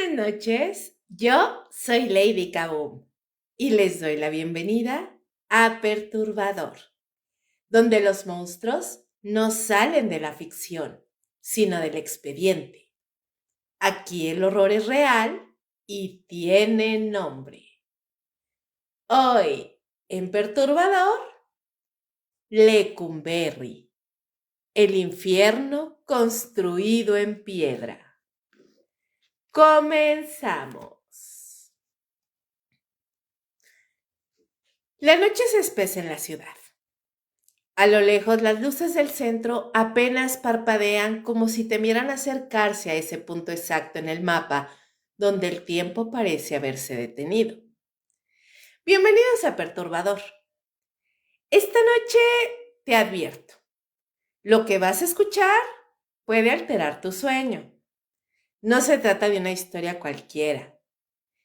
Buenas noches, yo soy Lady Kaboom y les doy la bienvenida a Perturbador, donde los monstruos no salen de la ficción, sino del expediente. Aquí el horror es real y tiene nombre. Hoy, en Perturbador, Lecumberri, el infierno construido en piedra. Comenzamos. La noche se espesa en la ciudad. A lo lejos, las luces del centro apenas parpadean como si temieran acercarse a ese punto exacto en el mapa donde el tiempo parece haberse detenido. Bienvenidos a Perturbador. Esta noche te advierto, lo que vas a escuchar puede alterar tu sueño. No se trata de una historia cualquiera,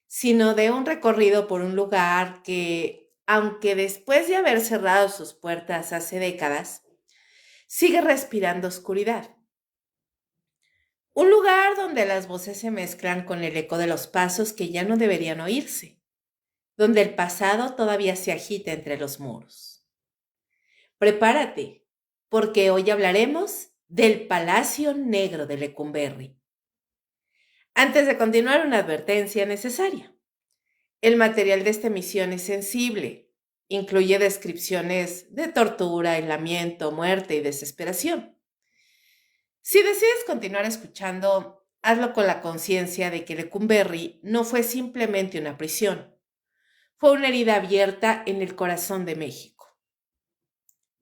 sino de un recorrido por un lugar que, aunque después de haber cerrado sus puertas hace décadas, sigue respirando oscuridad. Un lugar donde las voces se mezclan con el eco de los pasos que ya no deberían oírse, donde el pasado todavía se agita entre los muros. Prepárate, porque hoy hablaremos del Palacio Negro de Lecumberri. Antes de continuar, una advertencia necesaria. El material de esta emisión es sensible. Incluye descripciones de tortura, aislamiento, muerte y desesperación. Si decides continuar escuchando, hazlo con la conciencia de que Lecumberri no fue simplemente una prisión, fue una herida abierta en el corazón de México.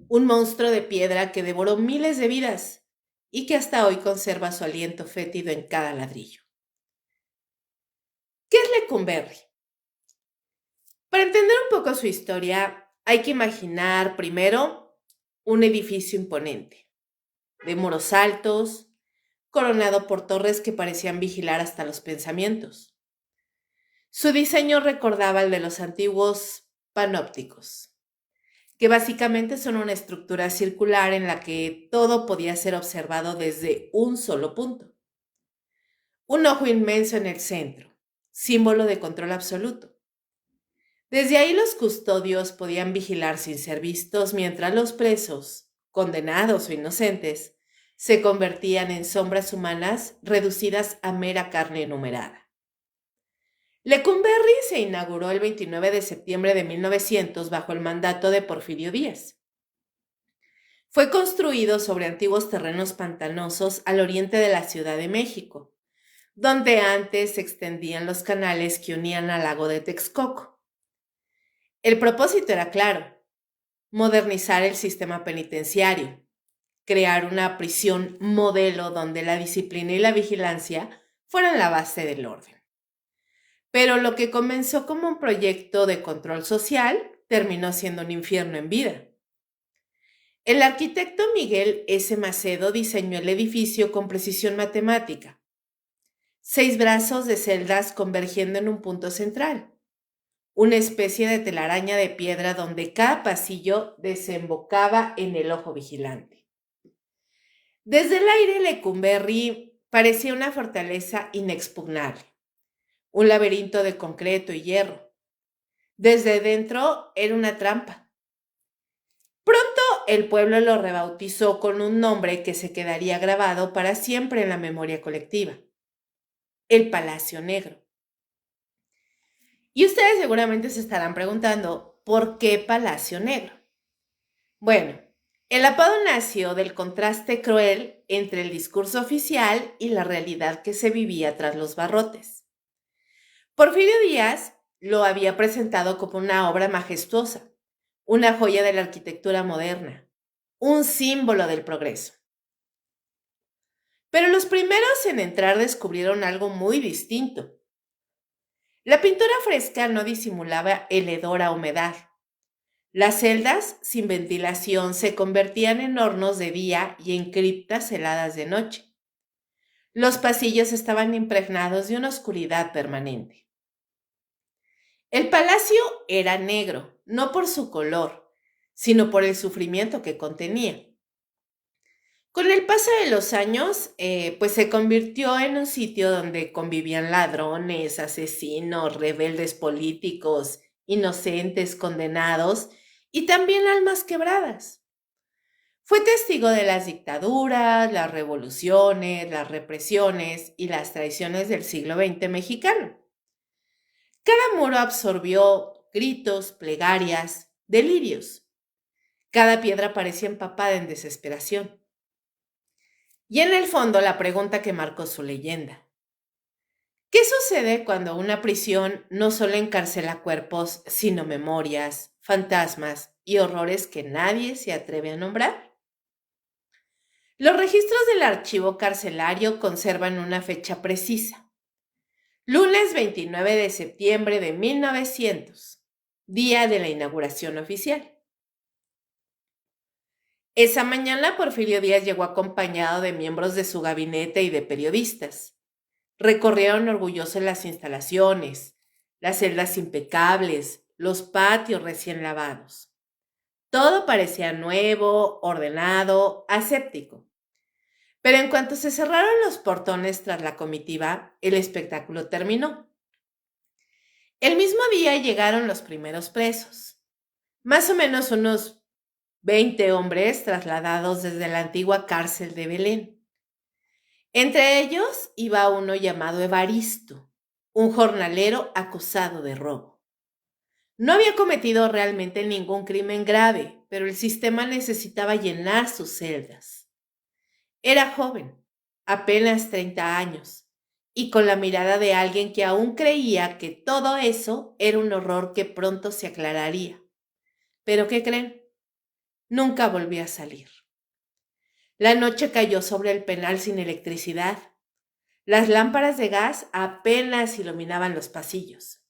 Un monstruo de piedra que devoró miles de vidas y que hasta hoy conserva su aliento fétido en cada ladrillo. ¿Qué es Lecumberri? Para entender un poco su historia, hay que imaginar primero un edificio imponente, de muros altos, coronado por torres que parecían vigilar hasta los pensamientos. Su diseño recordaba el de los antiguos panópticos, que básicamente son una estructura circular en la que todo podía ser observado desde un solo punto. Un ojo inmenso en el centro, símbolo de control absoluto. Desde ahí los custodios podían vigilar sin ser vistos mientras los presos, condenados o inocentes, se convertían en sombras humanas reducidas a mera carne enumerada. Lecumberri se inauguró el 29 de septiembre de 1900 bajo el mandato de Porfirio Díaz. Fue construido sobre antiguos terrenos pantanosos al oriente de la Ciudad de México, donde antes se extendían los canales que unían al lago de Texcoco. El propósito era claro: modernizar el sistema penitenciario, crear una prisión modelo donde la disciplina y la vigilancia fueran la base del orden. Pero lo que comenzó como un proyecto de control social terminó siendo un infierno en vida. El arquitecto Miguel S. Macedo diseñó el edificio con precisión matemática. 6 brazos de celdas convergiendo en un punto central, una especie de telaraña de piedra donde cada pasillo desembocaba en el ojo vigilante. Desde el aire, Lecumberri parecía una fortaleza inexpugnable, un laberinto de concreto y hierro. Desde dentro era una trampa. Pronto el pueblo lo rebautizó con un nombre que se quedaría grabado para siempre en la memoria colectiva: el Palacio Negro. Y ustedes seguramente se estarán preguntando, ¿por qué Palacio Negro? Bueno, el apodo nació del contraste cruel entre el discurso oficial y la realidad que se vivía tras los barrotes. Porfirio Díaz lo había presentado como una obra majestuosa, una joya de la arquitectura moderna, un símbolo del progreso. Pero los primeros en entrar descubrieron algo muy distinto. La pintura fresca no disimulaba el hedor a humedad. Las celdas, sin ventilación, se convertían en hornos de día y en criptas heladas de noche. Los pasillos estaban impregnados de una oscuridad permanente. El palacio era negro, no por su color, sino por el sufrimiento que contenía. Con el paso de los años, pues se convirtió en un sitio donde convivían ladrones, asesinos, rebeldes políticos, inocentes, condenados y también almas quebradas. Fue testigo de las dictaduras, las revoluciones, las represiones y las traiciones del siglo XX mexicano. Cada muro absorbió gritos, plegarias, delirios. Cada piedra parecía empapada en desesperación. Y en el fondo la pregunta que marcó su leyenda. ¿Qué sucede cuando una prisión no solo encarcela cuerpos, sino memorias, fantasmas y horrores que nadie se atreve a nombrar? Los registros del archivo carcelario conservan una fecha precisa. Lunes 29 de septiembre de 1900, día de la inauguración oficial. Esa mañana Porfirio Díaz llegó acompañado de miembros de su gabinete y de periodistas. Recorrieron orgullosos las instalaciones, las celdas impecables, los patios recién lavados. Todo parecía nuevo, ordenado, aséptico. Pero en cuanto se cerraron los portones tras la comitiva, el espectáculo terminó. El mismo día llegaron los primeros presos, más o menos unos 20 hombres trasladados desde la antigua cárcel de Belén. Entre ellos iba uno llamado Evaristo, un jornalero acusado de robo. No había cometido realmente ningún crimen grave, pero el sistema necesitaba llenar sus celdas. Era joven, apenas 30 años, y con la mirada de alguien que aún creía que todo eso era un horror que pronto se aclararía. Pero ¿qué creen? Nunca volvió a salir. La noche cayó sobre el penal sin electricidad. Las lámparas de gas apenas iluminaban los pasillos,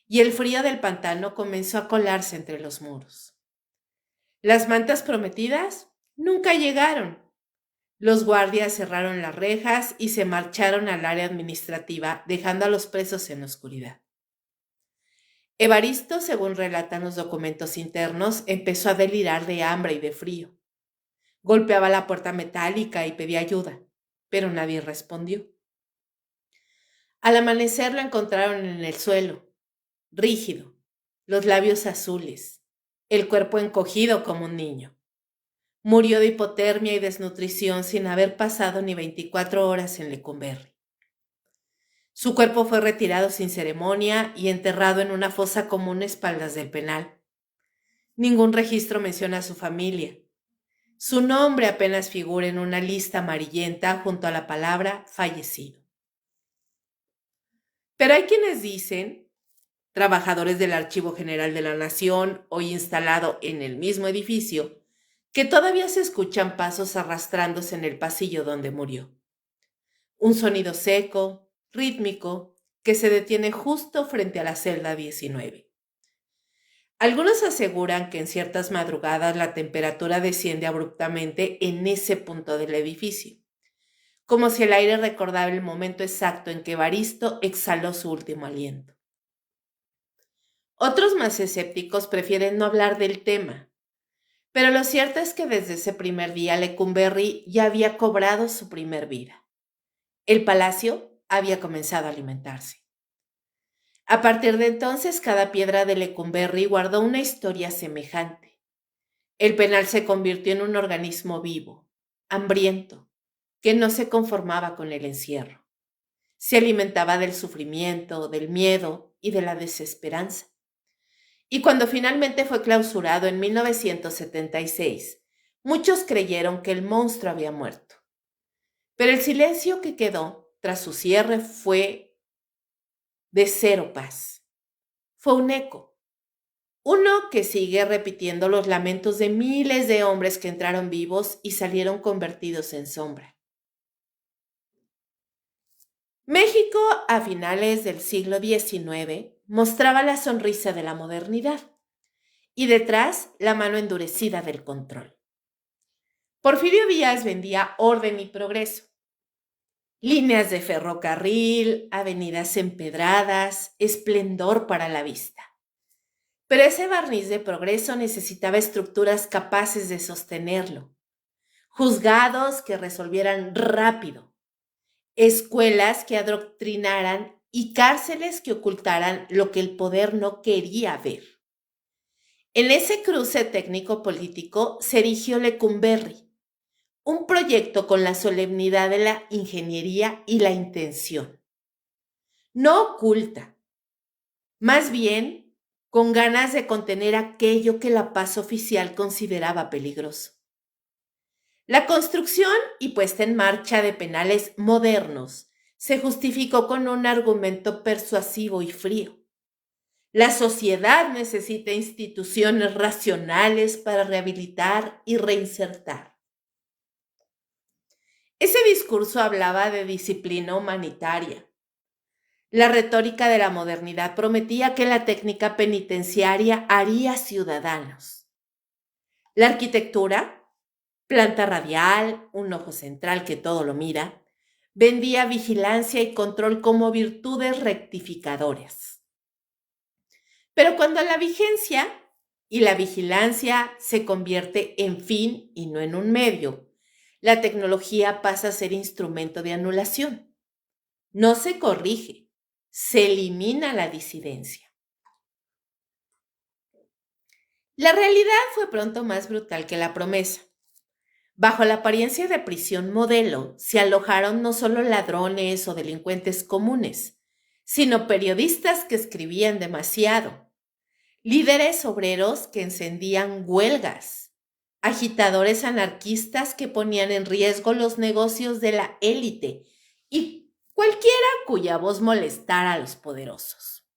y el frío del pantano comenzó a colarse entre los muros. Las mantas prometidas nunca llegaron. Los guardias cerraron las rejas y se marcharon al área administrativa, dejando a los presos en la oscuridad. Evaristo, según relatan los documentos internos, empezó a delirar de hambre y de frío. Golpeaba la puerta metálica y pedía ayuda, pero nadie respondió. Al amanecer lo encontraron en el suelo, rígido, los labios azules, el cuerpo encogido como un niño. Murió de hipotermia y desnutrición sin haber pasado ni 24 horas en Lecumberri. Su cuerpo fue retirado sin ceremonia y enterrado en una fosa común a espaldas del penal. Ningún registro menciona a su familia. Su nombre apenas figura en una lista amarillenta junto a la palabra fallecido. Pero hay quienes dicen, trabajadores del Archivo General de la Nación, hoy instalado en el mismo edificio, que todavía se escuchan pasos arrastrándose en el pasillo donde murió. Un sonido seco, rítmico, que se detiene justo frente a la celda 19. Algunos aseguran que en ciertas madrugadas la temperatura desciende abruptamente en ese punto del edificio, como si el aire recordara el momento exacto en que Evaristo exhaló su último aliento. Otros más escépticos prefieren no hablar del tema, pero lo cierto es que desde ese primer día Lecumberri ya había cobrado su primer vida. El palacio había comenzado a alimentarse. A partir de entonces, cada piedra de Lecumberri guardó una historia semejante. El penal se convirtió en un organismo vivo, hambriento, que no se conformaba con el encierro. Se alimentaba del sufrimiento, del miedo y de la desesperanza. Y cuando finalmente fue clausurado en 1976, muchos creyeron que el monstruo había muerto. Pero el silencio que quedó tras su cierre fue de cero paz. Fue un eco. Uno que sigue repitiendo los lamentos de miles de hombres que entraron vivos y salieron convertidos en sombra. México, a finales del siglo XIX, mostraba la sonrisa de la modernidad y detrás la mano endurecida del control. Porfirio Díaz vendía orden y progreso. Líneas de ferrocarril, avenidas empedradas, esplendor para la vista. Pero ese barniz de progreso necesitaba estructuras capaces de sostenerlo. juzgados que resolvieran rápido, escuelas que adoctrinaran y cárceles que ocultaran lo que el poder no quería ver. En ese cruce técnico-político se erigió Lecumberri, un proyecto con la solemnidad de la ingeniería y la intención. No oculta, más bien con ganas de contener aquello que la paz oficial consideraba peligroso. La construcción y puesta en marcha de penales modernos se justificó con un argumento persuasivo y frío. La sociedad necesita instituciones racionales para rehabilitar y reinsertar. Ese discurso hablaba de disciplina humanitaria. La retórica de la modernidad prometía que la técnica penitenciaria haría ciudadanos. La arquitectura, planta radial, un ojo central que todo lo mira, vendía vigilancia y control como virtudes rectificadoras. Pero cuando la vigencia y la vigilancia se convierte en fin y no en un medio, la tecnología pasa a ser instrumento de anulación. No se corrige, se elimina la disidencia. La realidad fue pronto más brutal que la promesa. Bajo la apariencia de prisión modelo, se alojaron no solo ladrones o delincuentes comunes, sino periodistas que escribían demasiado, líderes obreros que encendían huelgas, agitadores anarquistas que ponían en riesgo los negocios de la élite y cualquiera cuya voz molestara a los poderosos.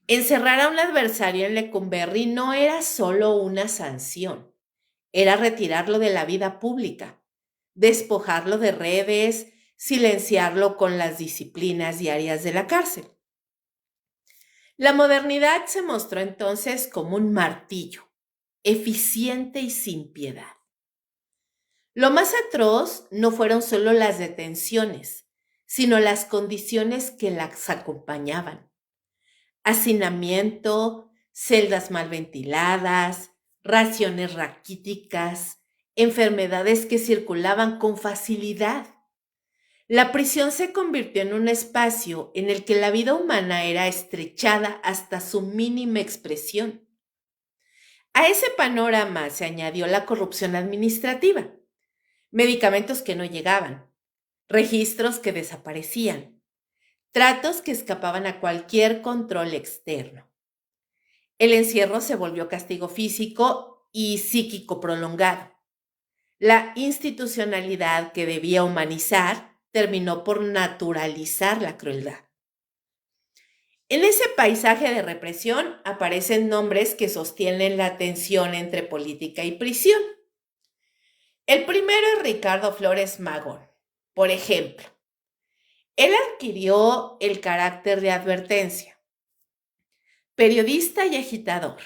Encerrar a un adversario en Lecumberri no era solo una sanción, era retirarlo de la vida pública, despojarlo de redes, silenciarlo con las disciplinas diarias de la cárcel. La modernidad se mostró entonces como un martillo, eficiente y sin piedad. Lo más atroz no fueron solo las detenciones, sino las condiciones que las acompañaban. Hacinamiento, celdas mal ventiladas, raciones raquíticas, enfermedades que circulaban con facilidad. La prisión se convirtió en un espacio en el que la vida humana era estrechada hasta su mínima expresión. A ese panorama se añadió la corrupción administrativa, medicamentos que no llegaban, registros que desaparecían, tratos que escapaban a cualquier control externo. El encierro se volvió castigo físico y psíquico prolongado. La institucionalidad que debía humanizar terminó por naturalizar la crueldad. En ese paisaje de represión aparecen nombres que sostienen la tensión entre política y prisión. El primero es Ricardo Flores Magón. Por ejemplo, él adquirió el carácter de advertencia, periodista y agitador.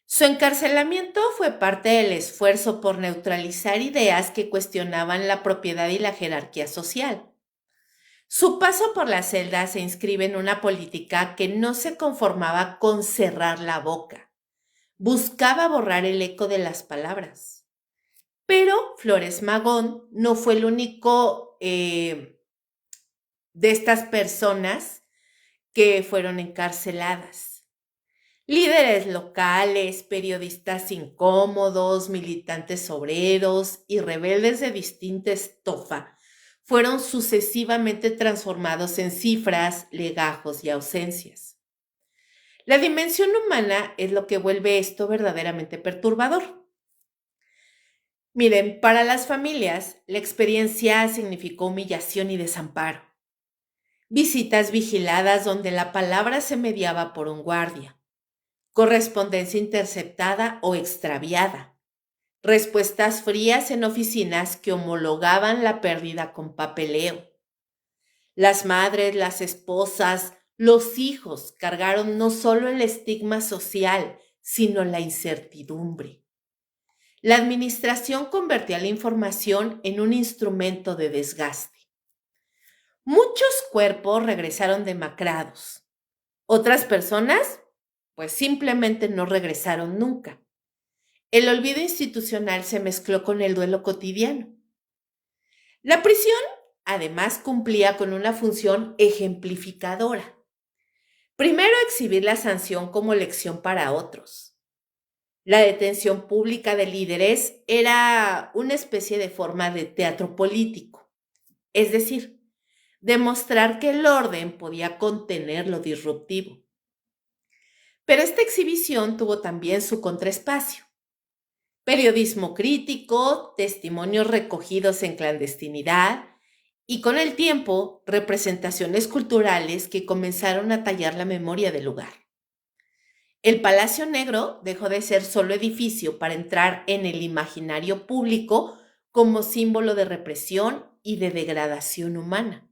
Su encarcelamiento fue parte del esfuerzo por neutralizar ideas que cuestionaban la propiedad y la jerarquía social. Su paso por la celda se inscribe en una política que no se conformaba con cerrar la boca. Buscaba borrar el eco de las palabras. Pero Flores Magón no fue el único de estas personas que fueron encarceladas. Líderes locales, periodistas incómodos, militantes obreros y rebeldes de distinta estofa fueron sucesivamente transformados en cifras, legajos y ausencias. La dimensión humana es lo que vuelve esto verdaderamente perturbador. Miren, para las familias, la experiencia significó humillación y desamparo. Visitas vigiladas donde la palabra se mediaba por un guardia. Correspondencia interceptada o extraviada. Respuestas frías en oficinas que homologaban la pérdida con papeleo. Las madres, las esposas, los hijos cargaron no solo el estigma social, sino la incertidumbre. La administración convertía la información en un instrumento de desgaste. Muchos cuerpos regresaron demacrados. Otras personas, pues simplemente no regresaron nunca. El olvido institucional se mezcló con el duelo cotidiano. La prisión, además, cumplía con una función ejemplificadora. Primero, exhibir la sanción como lección para otros. La detención pública de líderes era una especie de forma de teatro político, es decir, demostrar que el orden podía contener lo disruptivo. Pero esta exhibición tuvo también su contraespacio. Periodismo crítico, testimonios recogidos en clandestinidad y con el tiempo representaciones culturales que comenzaron a tallar la memoria del lugar. El Palacio Negro dejó de ser solo edificio para entrar en el imaginario público como símbolo de represión y de degradación humana.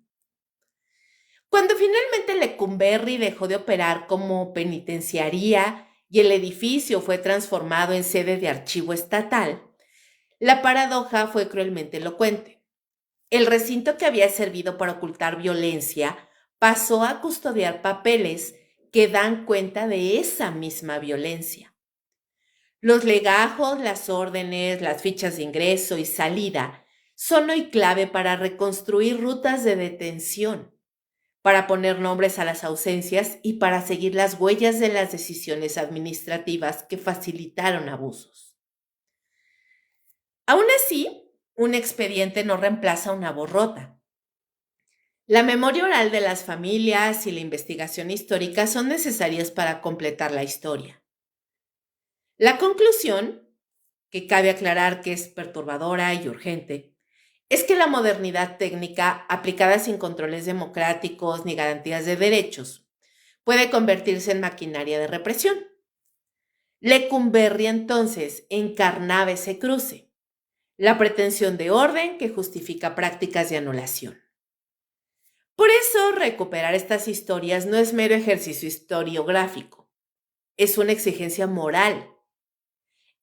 Cuando finalmente Lecumberri dejó de operar como penitenciaría y el edificio fue transformado en sede de archivo estatal, la paradoja fue cruelmente elocuente. El recinto que había servido para ocultar violencia pasó a custodiar papeles que dan cuenta de esa misma violencia. Los legajos, las órdenes, las fichas de ingreso y salida son hoy clave para reconstruir rutas de detención, para poner nombres a las ausencias y para seguir las huellas de las decisiones administrativas que facilitaron abusos. Aún así, un expediente no reemplaza una voz rota. La memoria oral de las familias y la investigación histórica son necesarias para completar la historia. La conclusión, que cabe aclarar que es perturbadora y urgente, es que la modernidad técnica, aplicada sin controles democráticos ni garantías de derechos, puede convertirse en maquinaria de represión. Lecumberri entonces encarnaba ese cruce, la pretensión de orden que justifica prácticas de anulación. Por eso, recuperar estas historias no es mero ejercicio historiográfico, es una exigencia moral.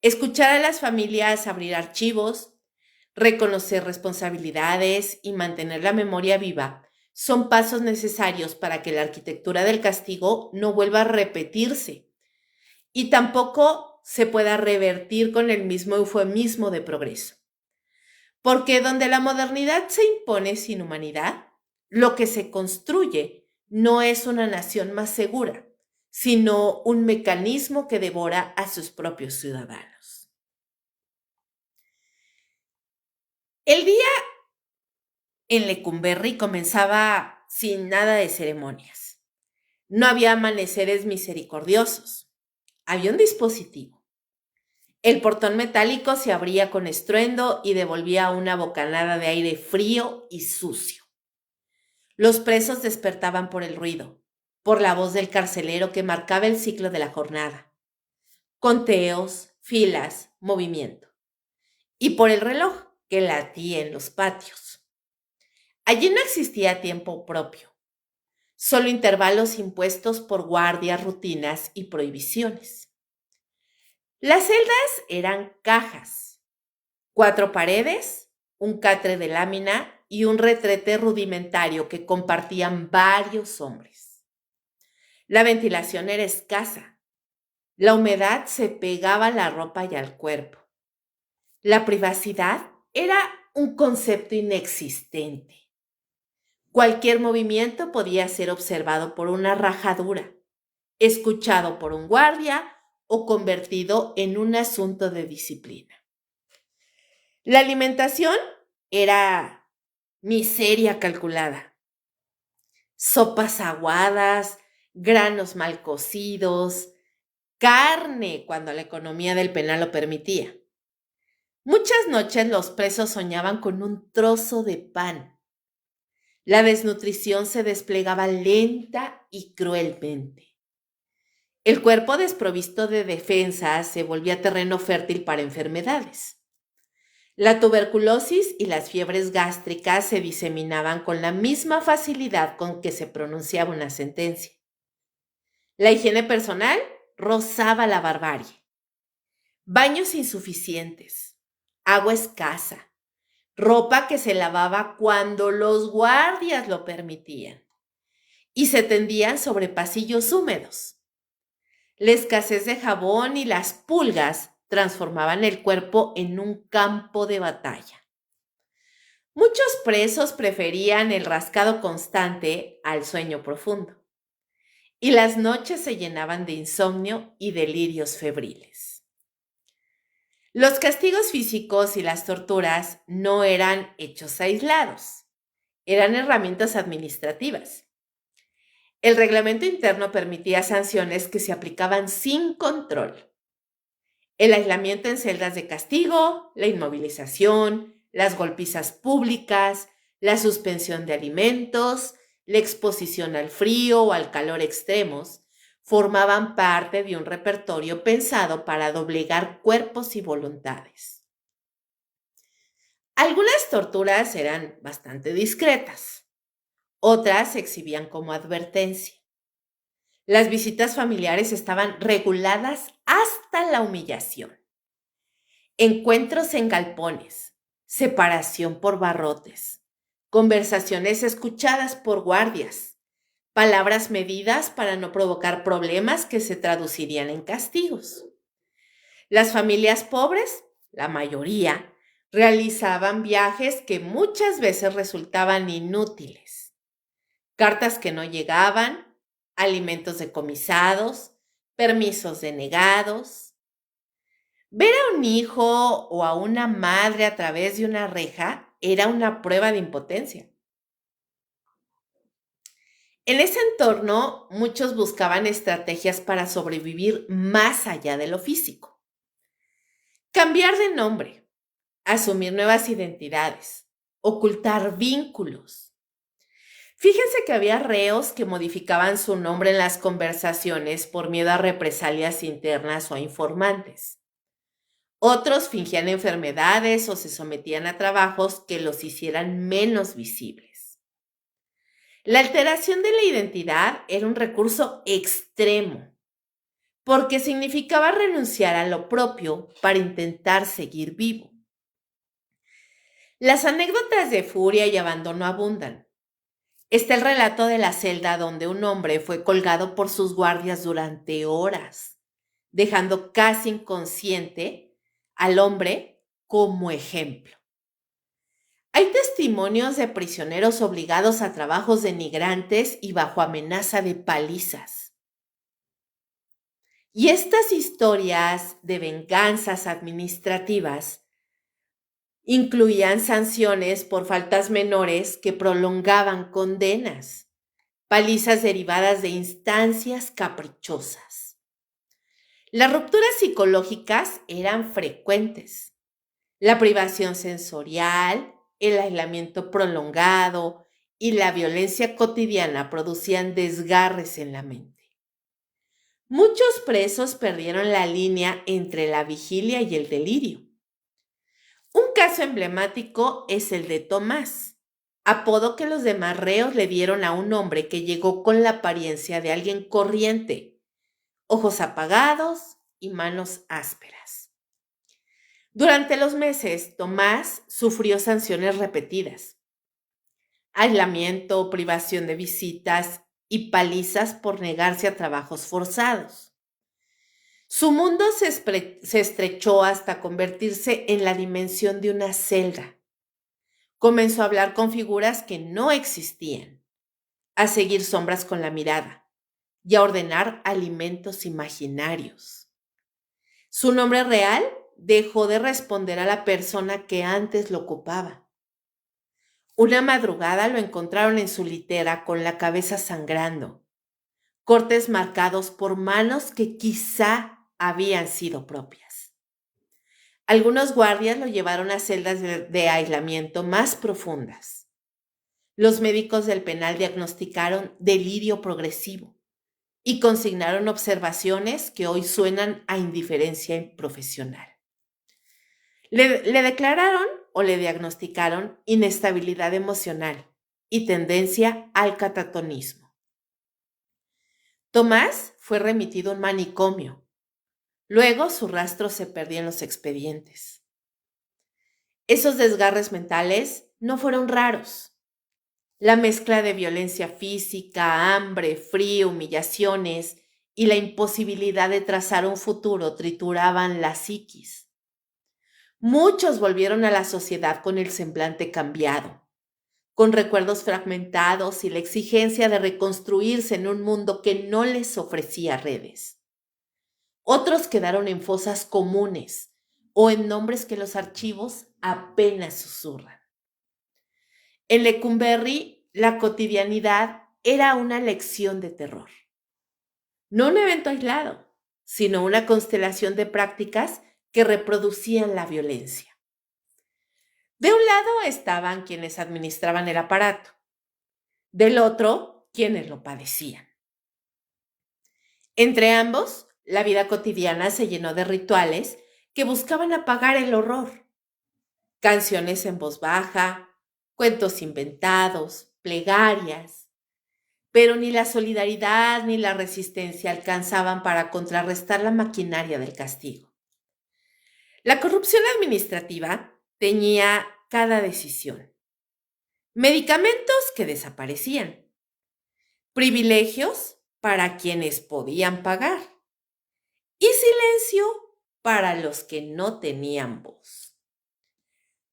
Escuchar a las familias abrir archivos, reconocer responsabilidades y mantener la memoria viva son pasos necesarios para que la arquitectura del castigo no vuelva a repetirse y tampoco se pueda revertir con el mismo eufemismo de progreso. Porque donde la modernidad se impone sin humanidad, lo que se construye no es una nación más segura, sino un mecanismo que devora a sus propios ciudadanos. El día en Lecumberri comenzaba sin nada de ceremonias. No había amaneceres misericordiosos. Había un dispositivo. El portón metálico se abría con estruendo y devolvía una bocanada de aire frío y sucio. Los presos despertaban por el ruido, por la voz del carcelero que marcaba el ciclo de la jornada. Conteos, filas, movimiento. Y por el reloj que latía en los patios. Allí no existía tiempo propio, solo intervalos impuestos por guardias, rutinas y prohibiciones. Las celdas eran cajas, 4 paredes, un catre de lámina y un retrete rudimentario que compartían varios hombres. La ventilación era escasa. La humedad se pegaba a la ropa y al cuerpo. La privacidad era un concepto inexistente. Cualquier movimiento podía ser observado por una rajadura, escuchado por un guardia o convertido en un asunto de disciplina. La alimentación era miseria calculada. Sopas aguadas, granos mal cocidos, carne cuando la economía del penal lo permitía. Muchas noches los presos soñaban con un trozo de pan. La desnutrición se desplegaba lenta y cruelmente. El cuerpo desprovisto de defensas se volvía terreno fértil para enfermedades. La tuberculosis y las fiebres gástricas se diseminaban con la misma facilidad con que se pronunciaba una sentencia. La higiene personal rozaba la barbarie. Baños insuficientes, agua escasa, ropa que se lavaba cuando los guardias lo permitían y se tendían sobre pasillos húmedos. La escasez de jabón y las pulgas transformaban el cuerpo en un campo de batalla. Muchos presos preferían el rascado constante al sueño profundo, y las noches se llenaban de insomnio y delirios febriles. Los castigos físicos y las torturas no eran hechos aislados, eran herramientas administrativas. El reglamento interno permitía sanciones que se aplicaban sin control. El aislamiento en celdas de castigo, la inmovilización, las golpizas públicas, la suspensión de alimentos, la exposición al frío o al calor extremos, formaban parte de un repertorio pensado para doblegar cuerpos y voluntades. Algunas torturas eran bastante discretas, otras se exhibían como advertencia. Las visitas familiares estaban reguladas hasta la humillación. Encuentros en galpones, separación por barrotes, conversaciones escuchadas por guardias, palabras medidas para no provocar problemas que se traducirían en castigos. Las familias pobres, la mayoría, realizaban viajes que muchas veces resultaban inútiles. Cartas que no llegaban, alimentos decomisados, permisos denegados. Ver a un hijo o a una madre a través de una reja era una prueba de impotencia. En ese entorno, muchos buscaban estrategias para sobrevivir más allá de lo físico. Cambiar de nombre, asumir nuevas identidades, ocultar vínculos. Fíjense que había reos que modificaban su nombre en las conversaciones por miedo a represalias internas o a informantes. Otros fingían enfermedades o se sometían a trabajos que los hicieran menos visibles. La alteración de la identidad era un recurso extremo, porque significaba renunciar a lo propio para intentar seguir vivo. Las anécdotas de furia y abandono abundan. Está el relato de la celda donde un hombre fue colgado por sus guardias durante horas, dejando casi inconsciente al hombre como ejemplo. Hay testimonios de prisioneros obligados a trabajos denigrantes y bajo amenaza de palizas. Y estas historias de venganzas administrativas incluían sanciones por faltas menores que prolongaban condenas, palizas derivadas de instancias caprichosas. Las rupturas psicológicas eran frecuentes. La privación sensorial, el aislamiento prolongado y la violencia cotidiana producían desgarres en la mente. Muchos presos perdieron la línea entre la vigilia y el delirio. Un caso emblemático es el de Tomás, apodo que los demás reos le dieron a un hombre que llegó con la apariencia de alguien corriente, ojos apagados y manos ásperas. Durante los meses, Tomás sufrió sanciones repetidas, aislamiento, privación de visitas y palizas por negarse a trabajos forzados. Su mundo se estrechó hasta convertirse en la dimensión de una celda. Comenzó a hablar con figuras que no existían, a seguir sombras con la mirada y a ordenar alimentos imaginarios. Su nombre real dejó de responder a la persona que antes lo ocupaba. Una madrugada lo encontraron en su litera con la cabeza sangrando, cortes marcados por manos que quizá habían sido propias. Algunos guardias lo llevaron a celdas de aislamiento más profundas. Los médicos del penal diagnosticaron delirio progresivo y consignaron observaciones que hoy suenan a indiferencia profesional. Le declararon o le diagnosticaron inestabilidad emocional y tendencia al catatonismo. Tomás fue remitido a un manicomio. Luego su rastro se perdió en los expedientes. Esos desgarres mentales no fueron raros. La mezcla de violencia física, hambre, frío, humillaciones y la imposibilidad de trazar un futuro trituraban la psiquis. Muchos volvieron a la sociedad con el semblante cambiado, con recuerdos fragmentados y la exigencia de reconstruirse en un mundo que no les ofrecía redes. Otros quedaron en fosas comunes o en nombres que los archivos apenas susurran. En Lecumberri, la cotidianidad era una lección de terror. No un evento aislado, sino una constelación de prácticas que reproducían la violencia. De un lado estaban quienes administraban el aparato, del otro, quienes lo padecían. Entre ambos, la vida cotidiana se llenó de rituales que buscaban apagar el horror. Canciones en voz baja, cuentos inventados, plegarias, pero ni la solidaridad ni la resistencia alcanzaban para contrarrestar la maquinaria del castigo. La corrupción administrativa teñía cada decisión. Medicamentos que desaparecían. Privilegios para quienes podían pagar. Y silencio para los que no tenían voz.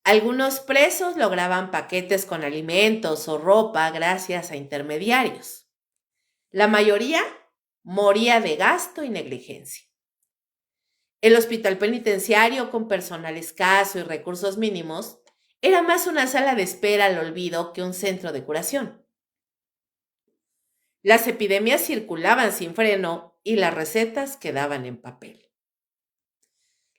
Algunos presos lograban paquetes con alimentos o ropa gracias a intermediarios. La mayoría moría de gasto y negligencia. El hospital penitenciario, con personal escaso y recursos mínimos, era más una sala de espera al olvido que un centro de curación. Las epidemias circulaban sin freno y las recetas quedaban en papel.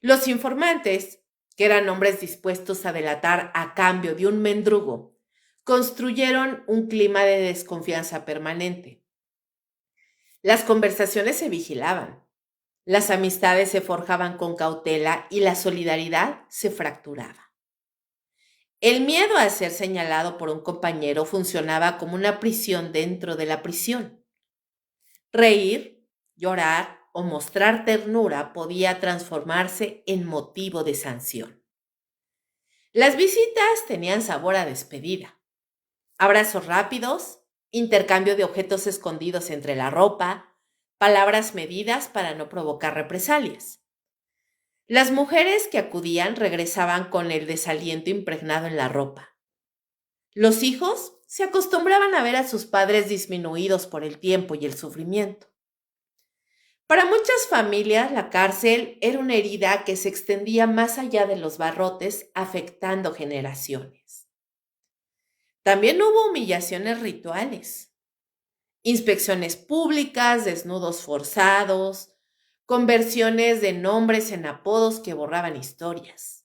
Los informantes, que eran hombres dispuestos a delatar a cambio de un mendrugo, construyeron un clima de desconfianza permanente. Las conversaciones se vigilaban, las amistades se forjaban con cautela y la solidaridad se fracturaba. El miedo a ser señalado por un compañero funcionaba como una prisión dentro de la prisión. Reír, llorar o mostrar ternura podía transformarse en motivo de sanción. Las visitas tenían sabor a despedida. Abrazos rápidos, intercambio de objetos escondidos entre la ropa, palabras medidas para no provocar represalias. Las mujeres que acudían regresaban con el desaliento impregnado en la ropa. Los hijos se acostumbraban a ver a sus padres disminuidos por el tiempo y el sufrimiento. Para muchas familias, la cárcel era una herida que se extendía más allá de los barrotes, afectando generaciones. También hubo humillaciones rituales, inspecciones públicas, desnudos forzados, conversiones de nombres en apodos que borraban historias.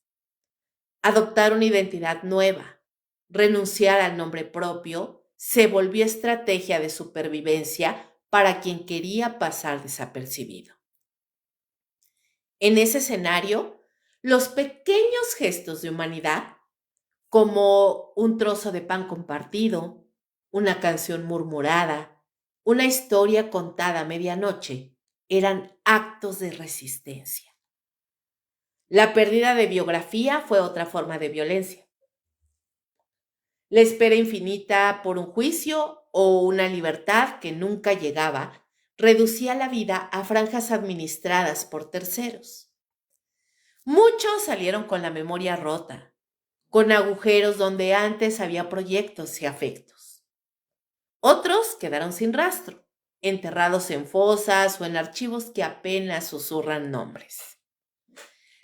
Adoptar una identidad nueva, renunciar al nombre propio, se volvió estrategia de supervivencia para quien quería pasar desapercibido. En ese escenario, los pequeños gestos de humanidad, como un trozo de pan compartido, una canción murmurada, una historia contada a medianoche, eran actos de resistencia. La pérdida de biografía fue otra forma de violencia. La espera infinita por un juicio o una libertad que nunca llegaba reducía la vida a franjas administradas por terceros. Muchos salieron con la memoria rota, con agujeros donde antes había proyectos y afectos. Otros quedaron sin rastro, enterrados en fosas o en archivos que apenas susurran nombres.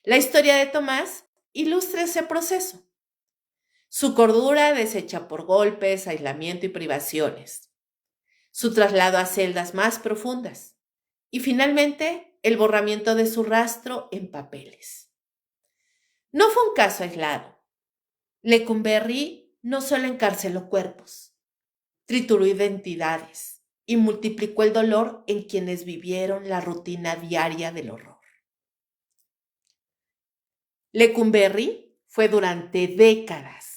La historia de Tomás ilustra ese proceso. Su cordura deshecha por golpes, aislamiento y privaciones. Su traslado a celdas más profundas. Y finalmente, el borramiento de su rastro en papeles. No fue un caso aislado. Lecumberri no solo encarceló cuerpos, trituró identidades y multiplicó el dolor en quienes vivieron la rutina diaria del horror. Lecumberri fue durante décadas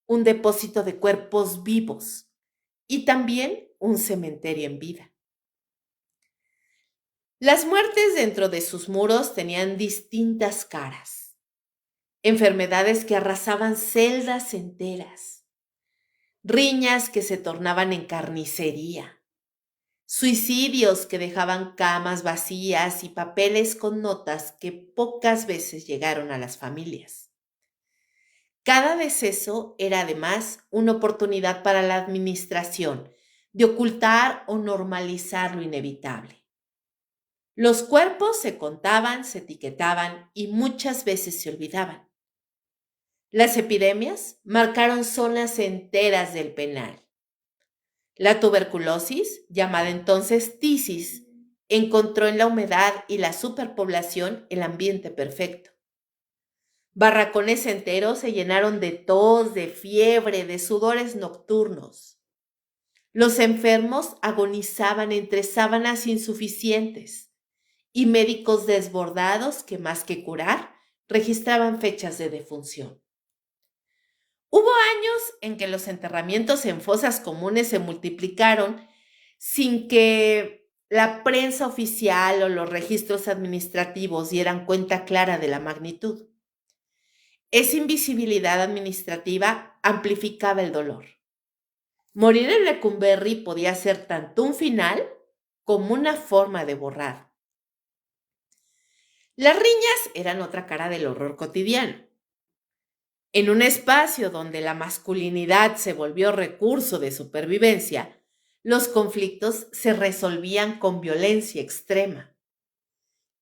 un depósito de cuerpos vivos y también un cementerio en vida. Las muertes dentro de sus muros tenían distintas caras. Enfermedades que arrasaban celdas enteras, riñas que se tornaban en carnicería, suicidios que dejaban camas vacías y papeles con notas que pocas veces llegaron a las familias. Cada deceso era además una oportunidad para la administración de ocultar o normalizar lo inevitable. Los cuerpos se contaban, se etiquetaban y muchas veces se olvidaban. Las epidemias marcaron zonas enteras del penal. La tuberculosis, llamada entonces tisis, encontró en la humedad y la superpoblación el ambiente perfecto. Barracones enteros se llenaron de tos, de fiebre, de sudores nocturnos. Los enfermos agonizaban entre sábanas insuficientes y médicos desbordados que más que curar, registraban fechas de defunción. Hubo años en que los enterramientos en fosas comunes se multiplicaron sin que la prensa oficial o los registros administrativos dieran cuenta clara de la magnitud. Esa invisibilidad administrativa amplificaba el dolor. Morir en Lecumberri podía ser tanto un final como una forma de borrar. Las riñas eran otra cara del horror cotidiano. En un espacio donde la masculinidad se volvió recurso de supervivencia, los conflictos se resolvían con violencia extrema.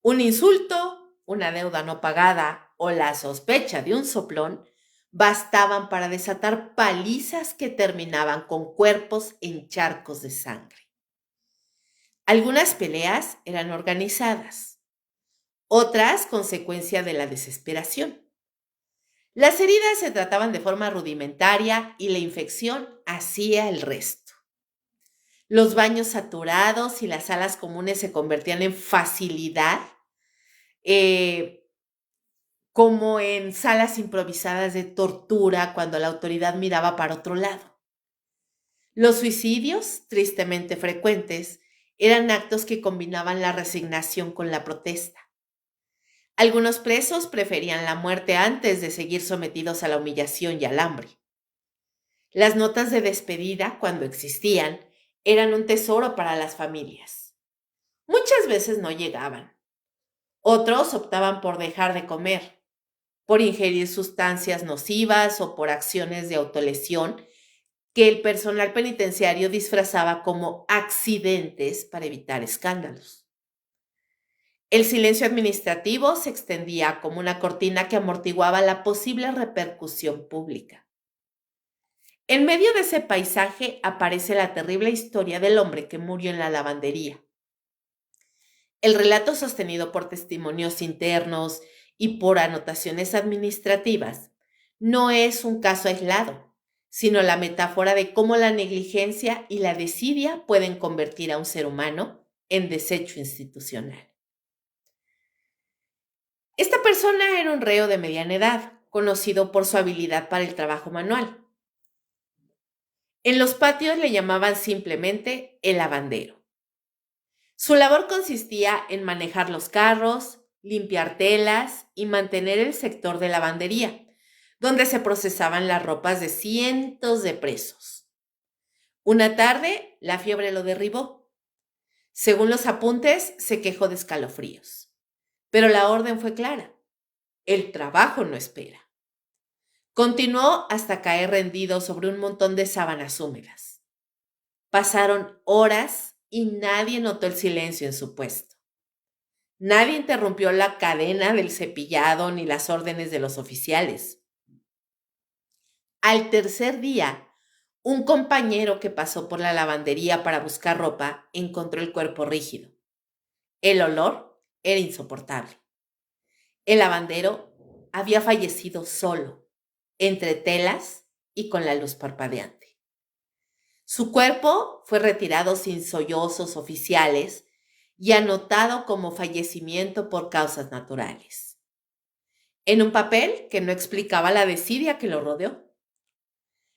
Un insulto, una deuda no pagada o la sospecha de un soplón bastaban para desatar palizas que terminaban con cuerpos en charcos de sangre. Algunas peleas eran organizadas, otras consecuencia de la desesperación. Las heridas se trataban de forma rudimentaria y la infección hacía el resto. Los baños saturados y las salas comunes se convertían en facilidad, como en salas improvisadas de tortura cuando la autoridad miraba para otro lado. Los suicidios, tristemente frecuentes, eran actos que combinaban la resignación con la protesta. Algunos presos preferían la muerte antes de seguir sometidos a la humillación y al hambre. Las notas de despedida, cuando existían, eran un tesoro para las familias. Muchas veces no llegaban. Otros optaban por dejar de comer, por ingerir sustancias nocivas o por acciones de autolesión que el personal penitenciario disfrazaba como accidentes para evitar escándalos. El silencio administrativo se extendía como una cortina que amortiguaba la posible repercusión pública. En medio de ese paisaje aparece la terrible historia del hombre que murió en la lavandería. El relato sostenido por testimonios internos y por anotaciones administrativas no es un caso aislado, sino la metáfora de cómo la negligencia y la desidia pueden convertir a un ser humano en desecho institucional. Esta persona era un reo de mediana edad, conocido por su habilidad para el trabajo manual. En los patios le llamaban simplemente el lavandero. Su labor consistía en manejar los carros, limpiar telas y mantener el sector de lavandería, donde se procesaban las ropas de cientos de presos. Una tarde, la fiebre lo derribó. Según los apuntes, se quejó de escalofríos. Pero la orden fue clara. El trabajo no espera. Continuó hasta caer rendido sobre un montón de sábanas húmedas. Pasaron horas y nadie notó el silencio en su puesto. Nadie interrumpió la cadena del cepillado ni las órdenes de los oficiales. Al tercer día, un compañero que pasó por la lavandería para buscar ropa encontró el cuerpo rígido. El olor era insoportable. El lavandero había fallecido solo, entre telas y con la luz parpadeante. Su cuerpo fue retirado sin sollozos oficiales y anotado como fallecimiento por causas naturales, en un papel que no explicaba la desidia que lo rodeó.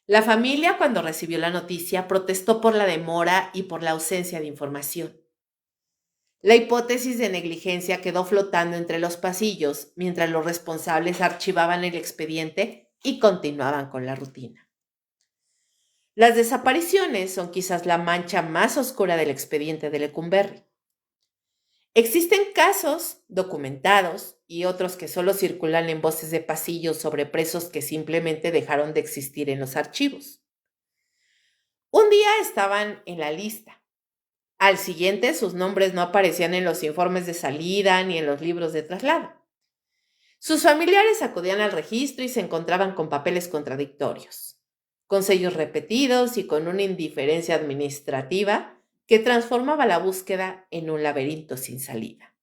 La familia, cuando recibió la noticia, protestó por la demora y por la ausencia de información. La hipótesis de negligencia quedó flotando entre los pasillos mientras los responsables archivaban el expediente y continuaban con la rutina. Las desapariciones son quizás la mancha más oscura del expediente de Lecumberri. Existen casos documentados y otros que solo circulan en voces de pasillo sobre presos que simplemente dejaron de existir en los archivos. Un día estaban en la lista. Al siguiente sus nombres no aparecían en los informes de salida ni en los libros de traslado. Sus familiares acudían al registro y se encontraban con papeles contradictorios, con sellos repetidos y con una indiferencia administrativa que transformaba la búsqueda en un laberinto sin salida.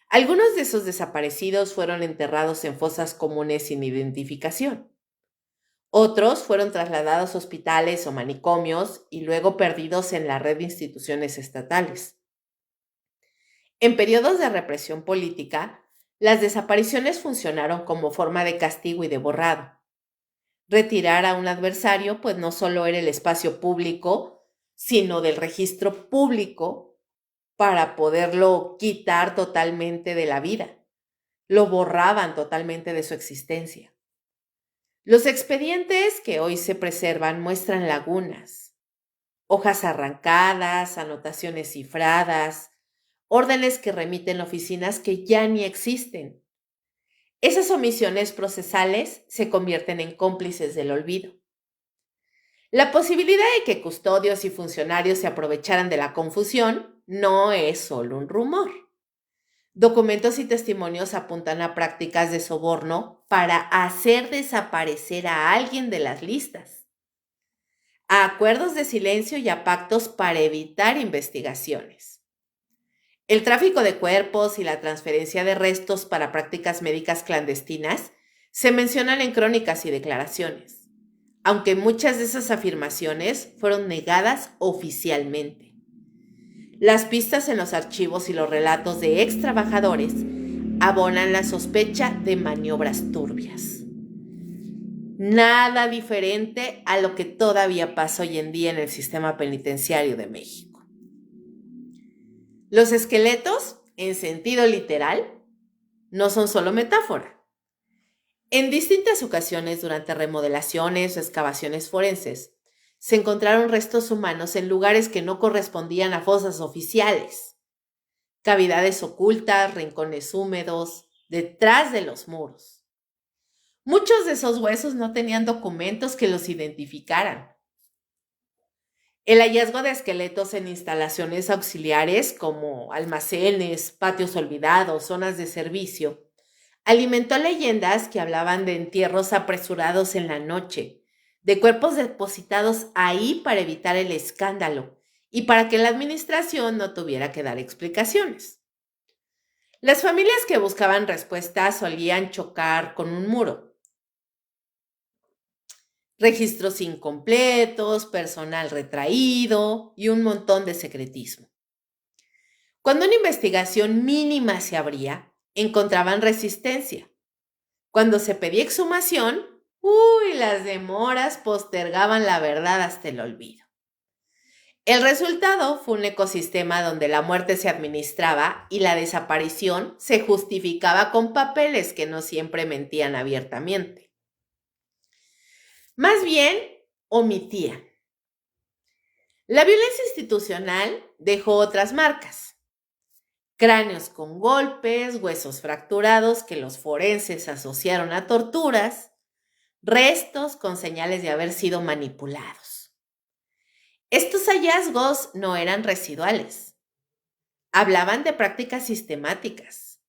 Algunos de esos desaparecidos fueron enterrados en fosas comunes sin identificación. Otros fueron trasladados a hospitales o manicomios y luego perdidos en la red de instituciones estatales. En periodos de represión política, las desapariciones funcionaron como forma de castigo y de borrado. Retirar a un adversario, pues no solo era el espacio público, sino del registro público para poderlo quitar totalmente de la vida. Lo borraban totalmente de su existencia. Los expedientes que hoy se preservan muestran lagunas, hojas arrancadas, anotaciones cifradas, órdenes que remiten a oficinas que ya ni existen. Esas omisiones procesales se convierten en cómplices del olvido. La posibilidad de que custodios y funcionarios se aprovecharan de la confusión no es solo un rumor. Documentos y testimonios apuntan a prácticas de soborno para hacer desaparecer a alguien de las listas, a acuerdos de silencio y a pactos para evitar investigaciones. El tráfico de cuerpos y la transferencia de restos para prácticas médicas clandestinas se mencionan en crónicas y declaraciones, aunque muchas de esas afirmaciones fueron negadas oficialmente. Las pistas en los archivos y los relatos de ex trabajadores abonan la sospecha de maniobras turbias. Nada diferente a lo que todavía pasa hoy en día en el sistema penitenciario de México. Los esqueletos, en sentido literal, no son solo metáfora. En distintas ocasiones, durante remodelaciones o excavaciones forenses, se encontraron restos humanos en lugares que no correspondían a fosas oficiales. Cavidades ocultas, rincones húmedos, detrás de los muros. Muchos de esos huesos no tenían documentos que los identificaran. El hallazgo de esqueletos en instalaciones auxiliares como almacenes, patios olvidados, zonas de servicio, alimentó leyendas que hablaban de entierros apresurados en la noche, de cuerpos depositados ahí para evitar el escándalo y para que la administración no tuviera que dar explicaciones. Las familias que buscaban respuestas solían chocar con un muro. Registros incompletos, personal retraído y un montón de secretismo. Cuando una investigación mínima se abría, encontraban resistencia. Cuando se pedía exhumación, las demoras postergaban la verdad hasta el olvido. El resultado fue un ecosistema donde la muerte se administraba y la desaparición se justificaba con papeles que no siempre mentían abiertamente. Más bien, omitían. La violencia institucional dejó otras marcas. Cráneos con golpes, huesos fracturados que los forenses asociaron a torturas, restos con señales de haber sido manipulados. Estos hallazgos no eran residuales. Hablaban de prácticas sistemáticas.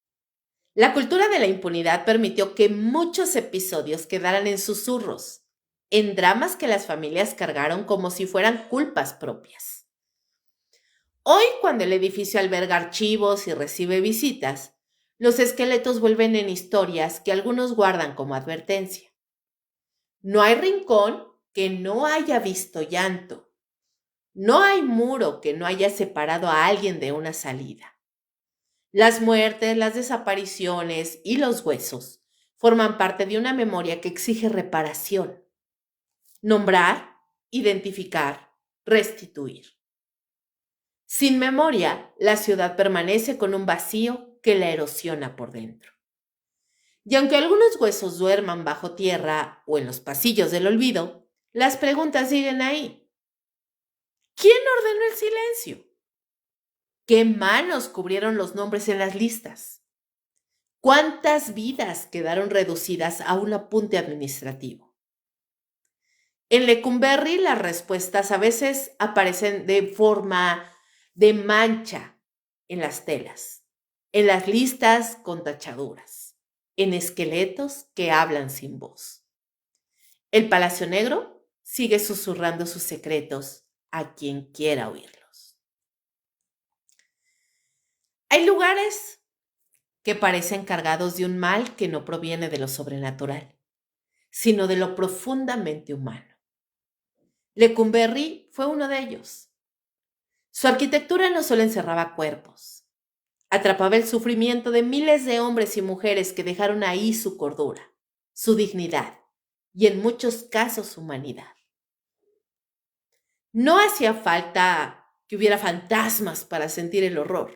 La cultura de la impunidad permitió que muchos episodios quedaran en susurros, en dramas que las familias cargaron como si fueran culpas propias. Hoy, cuando el edificio alberga archivos y recibe visitas, los esqueletos vuelven en historias que algunos guardan como advertencia. No hay rincón que no haya visto llanto. No hay muro que no haya separado a alguien de una salida. Las muertes, las desapariciones y los huesos forman parte de una memoria que exige reparación. Nombrar, identificar, restituir. Sin memoria, la ciudad permanece con un vacío que la erosiona por dentro. Y aunque algunos huesos duerman bajo tierra o en los pasillos del olvido, Las preguntas siguen ahí. ¿Quién ordenó el silencio? ¿Qué manos cubrieron los nombres en las listas? ¿Cuántas vidas quedaron reducidas a un apunte administrativo? En Lecumberri las respuestas a veces aparecen de forma de mancha en las telas, en las listas con tachaduras, en esqueletos que hablan sin voz. El Palacio Negro sigue susurrando sus secretos a quien quiera oírlos. Hay lugares que parecen cargados de un mal que no proviene de lo sobrenatural, sino de lo profundamente humano. Lecumberri fue uno de ellos. Su arquitectura no solo encerraba cuerpos, atrapaba el sufrimiento de miles de hombres y mujeres que dejaron ahí su cordura, su dignidad y en muchos casos su humanidad. No hacía falta que hubiera fantasmas para sentir el horror.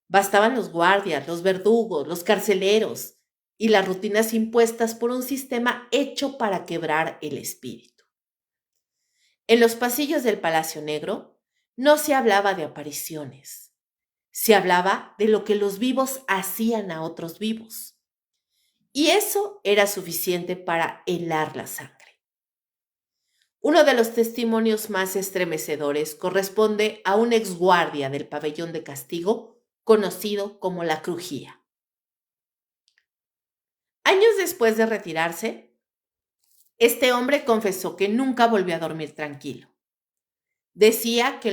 Bastaban los guardias, los verdugos, los carceleros y las rutinas impuestas por un sistema hecho para quebrar el espíritu. En los pasillos del Palacio Negro no se hablaba de apariciones, se hablaba de lo que los vivos hacían a otros vivos. Y eso era suficiente para helar la sangre. Uno de los testimonios más estremecedores corresponde a un exguardia del pabellón de castigo conocido como la Crujía. Años después de retirarse, este hombre confesó que nunca volvió a dormir tranquilo. Decía que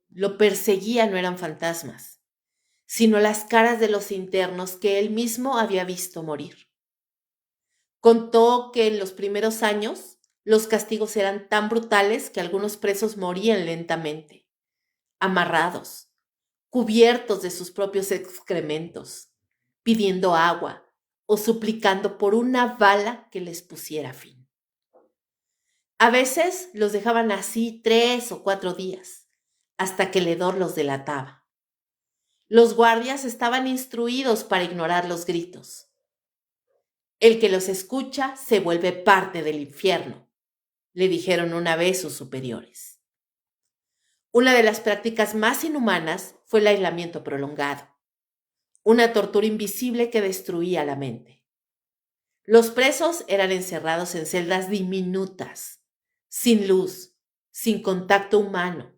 lo perseguía no eran fantasmas, sino las caras de los internos que él mismo había visto morir. Contó que en los primeros años los castigos eran tan brutales que algunos presos morían lentamente, amarrados, cubiertos de sus propios excrementos, pidiendo agua o suplicando por una bala que les pusiera fin. A veces los dejaban así 3 o 4 días, hasta que el hedor los delataba. Los guardias estaban instruidos para ignorar los gritos. El que los escucha se vuelve parte del infierno, le dijeron una vez sus superiores. Una de las prácticas más inhumanas fue el aislamiento prolongado, una tortura invisible que destruía la mente. Los presos eran encerrados en celdas diminutas, sin luz, sin contacto humano,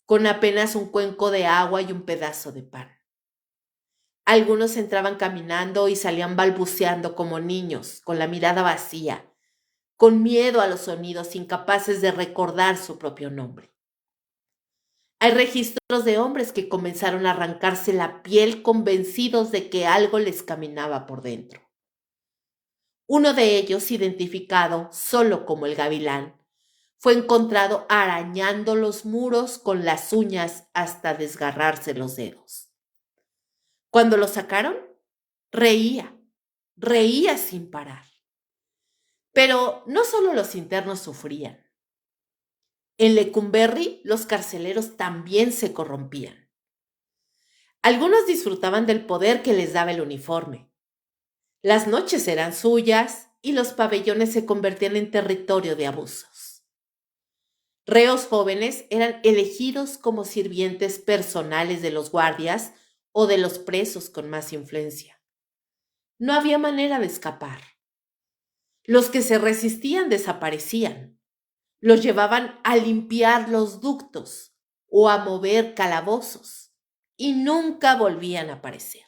con apenas un cuenco de agua y un pedazo de pan. Algunos entraban caminando y salían balbuceando como niños, con la mirada vacía, con miedo a los sonidos, incapaces de recordar su propio nombre. Hay registros de hombres que comenzaron a arrancarse la piel convencidos de que algo les caminaba por dentro. Uno de ellos, identificado solo como el Gavilán, fue encontrado arañando los muros con las uñas hasta desgarrarse los dedos. Cuando lo sacaron, reía sin parar. Pero no solo los internos sufrían. En Lecumberri, los carceleros también se corrompían. Algunos disfrutaban del poder que les daba el uniforme. Las noches eran suyas y los pabellones se convertían en territorio de abusos. Reos jóvenes eran elegidos como sirvientes personales de los guardias o de los presos con más influencia. No había manera de escapar. Los que se resistían desaparecían. Los llevaban a limpiar los ductos o a mover calabozos y nunca volvían a aparecer.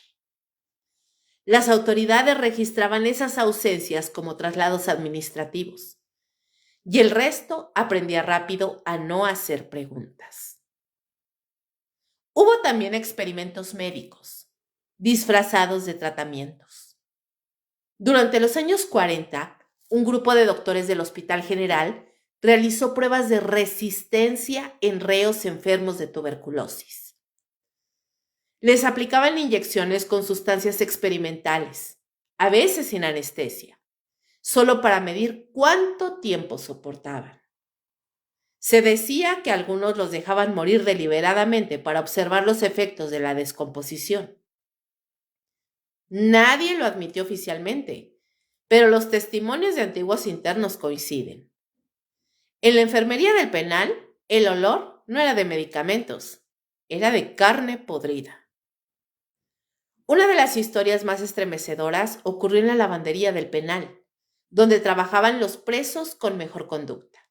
Las autoridades registraban esas ausencias como traslados administrativos y el resto aprendía rápido a no hacer preguntas. Hubo también experimentos médicos, disfrazados de tratamientos. Durante los años 40, un grupo de doctores del Hospital General realizó pruebas de resistencia en reos enfermos de tuberculosis. Les aplicaban inyecciones con sustancias experimentales, a veces sin anestesia, solo para medir cuánto tiempo soportaban. Se decía que algunos los dejaban morir deliberadamente para observar los efectos de la descomposición. Nadie lo admitió oficialmente, pero los testimonios de antiguos internos coinciden. En la enfermería del penal, el olor no era de medicamentos, era de carne podrida. Una de las historias más estremecedoras ocurrió en la lavandería del penal, donde trabajaban los presos con mejor conducta.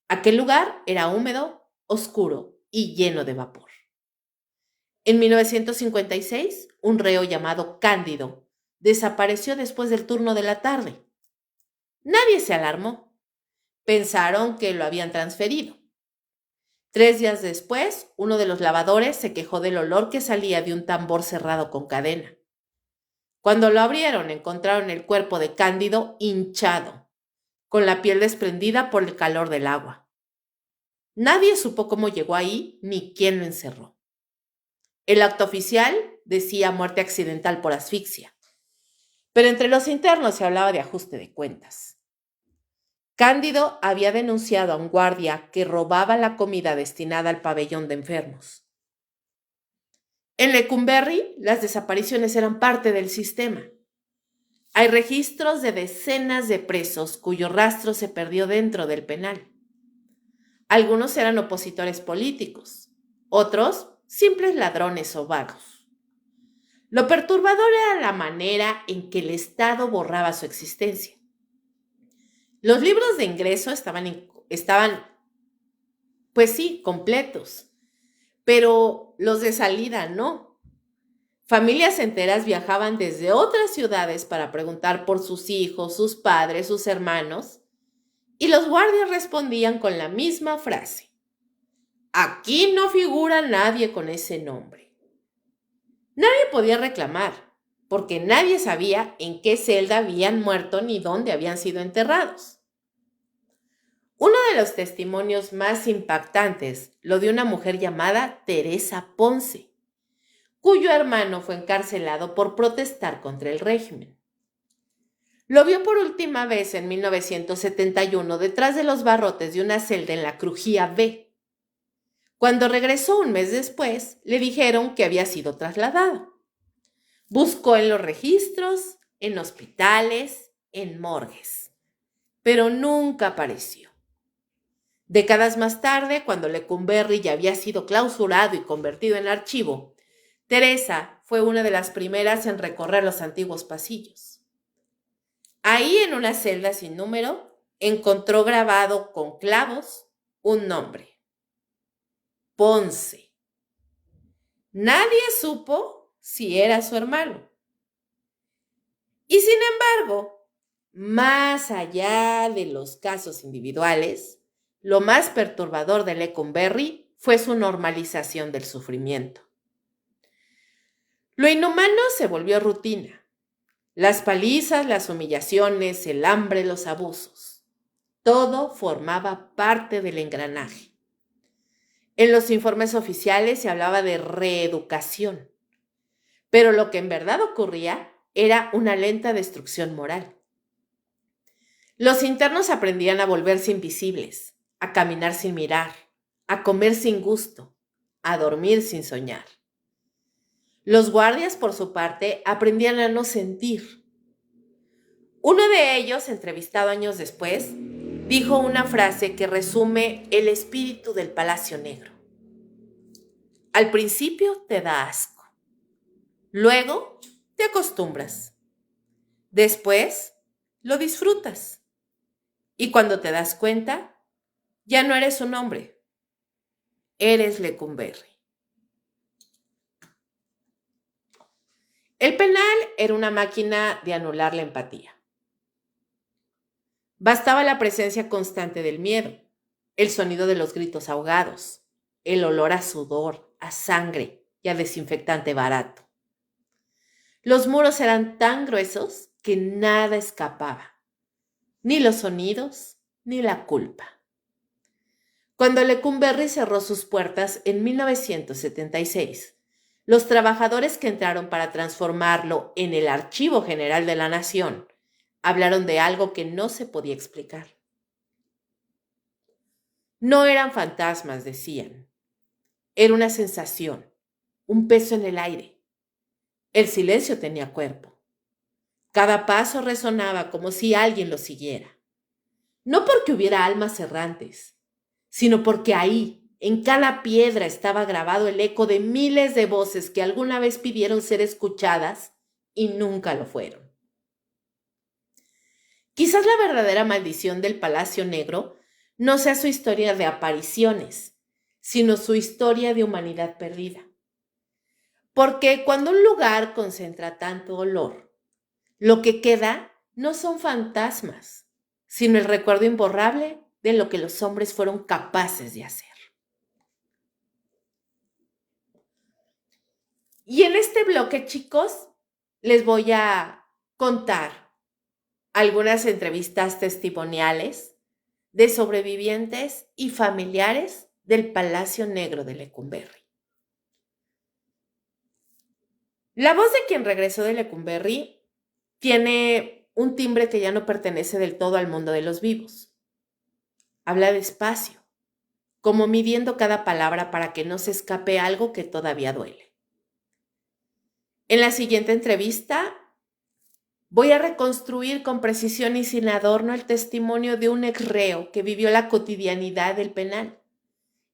Aquel lugar era húmedo, oscuro y lleno de vapor. En 1956, un reo llamado Cándido desapareció después del turno de la tarde. Nadie se alarmó. Pensaron que lo habían transferido. 3 días después, uno de los lavadores se quejó del olor que salía de un tambor cerrado con cadena. Cuando lo abrieron, encontraron el cuerpo de Cándido hinchado, con la piel desprendida por el calor del agua. Nadie supo cómo llegó ahí ni quién lo encerró. El acta oficial decía muerte accidental por asfixia, pero entre los internos se hablaba de ajuste de cuentas. Cándido había denunciado a un guardia que robaba la comida destinada al pabellón de enfermos. En Lecumberri, las desapariciones eran parte del sistema. Hay registros de decenas de presos cuyo rastro se perdió dentro del penal. Algunos eran opositores políticos, otros simples ladrones o vagos. Lo perturbador era la manera en que el Estado borraba su existencia. Los libros de ingreso estaban, pues sí, completos, pero los de salida no. Familias enteras viajaban desde otras ciudades para preguntar por sus hijos, sus padres, sus hermanos, y los guardias respondían con la misma frase: aquí no figura nadie con ese nombre. Nadie podía reclamar, porque nadie sabía en qué celda habían muerto ni dónde habían sido enterrados. Uno de los testimonios más impactantes lo dio una mujer llamada Teresa Ponce, cuyo hermano fue encarcelado por protestar contra el régimen. Lo vio por última vez en 1971 detrás de los barrotes de una celda en la Crujía B. Cuando regresó un mes después, le dijeron que había sido trasladado. Buscó en los registros, en hospitales, en morgues, pero nunca apareció. Décadas más tarde, cuando Lecumberri ya había sido clausurado y convertido en archivo, Teresa fue una de las primeras en recorrer los antiguos pasillos. Ahí, en una celda sin número, encontró grabado con clavos un nombre: Ponce. Nadie supo si era su hermano. Y sin embargo, más allá de los casos individuales, lo más perturbador de Lecumberri fue su normalización del sufrimiento. Lo inhumano se volvió rutina. Las palizas, las humillaciones, el hambre, los abusos. Todo formaba parte del engranaje. En los informes oficiales se hablaba de reeducación, pero lo que en verdad ocurría era una lenta destrucción moral. Los internos aprendían a volverse invisibles, a caminar sin mirar, a comer sin gusto, a dormir sin soñar. Los guardias, por su parte, aprendían a no sentir. Uno de ellos, entrevistado años después, dijo una frase que resume el espíritu del Palacio Negro. Al principio te da asco. Luego te acostumbras. Después lo disfrutas. Y cuando te das cuenta, ya no eres un hombre. Eres Lecumberri. El penal era una máquina de anular la empatía. Bastaba la presencia constante del miedo, el sonido de los gritos ahogados, el olor a sudor, a sangre y a desinfectante barato. Los muros eran tan gruesos que nada escapaba, ni los sonidos, ni la culpa. Cuando Lecumberri cerró sus puertas en 1976, los trabajadores que entraron para transformarlo en el Archivo General de la Nación hablaron de algo que no se podía explicar. No eran fantasmas, decían. Era una sensación, un peso en el aire. El silencio tenía cuerpo. Cada paso resonaba como si alguien lo siguiera. no porque hubiera almas errantes, sino porque ahí, en cada piedra, estaba grabado el eco de miles de voces que alguna vez pidieron ser escuchadas y nunca lo fueron. Quizás la verdadera maldición del Palacio Negro no sea su historia de apariciones, sino su historia de humanidad perdida. Porque cuando un lugar concentra tanto dolor, lo que queda no son fantasmas, sino el recuerdo imborrable de lo que los hombres fueron capaces de hacer. Y en este bloque, chicos, les voy a contar algunas entrevistas testimoniales de sobrevivientes y familiares del Palacio Negro de Lecumberri. La voz de quien regresó de Lecumberri tiene un timbre que ya no pertenece del todo al mundo de los vivos. Habla despacio, como midiendo cada palabra para que no se escape algo que todavía duele. En la siguiente entrevista voy a reconstruir con precisión y sin adorno el testimonio de un exreo que vivió la cotidianidad del penal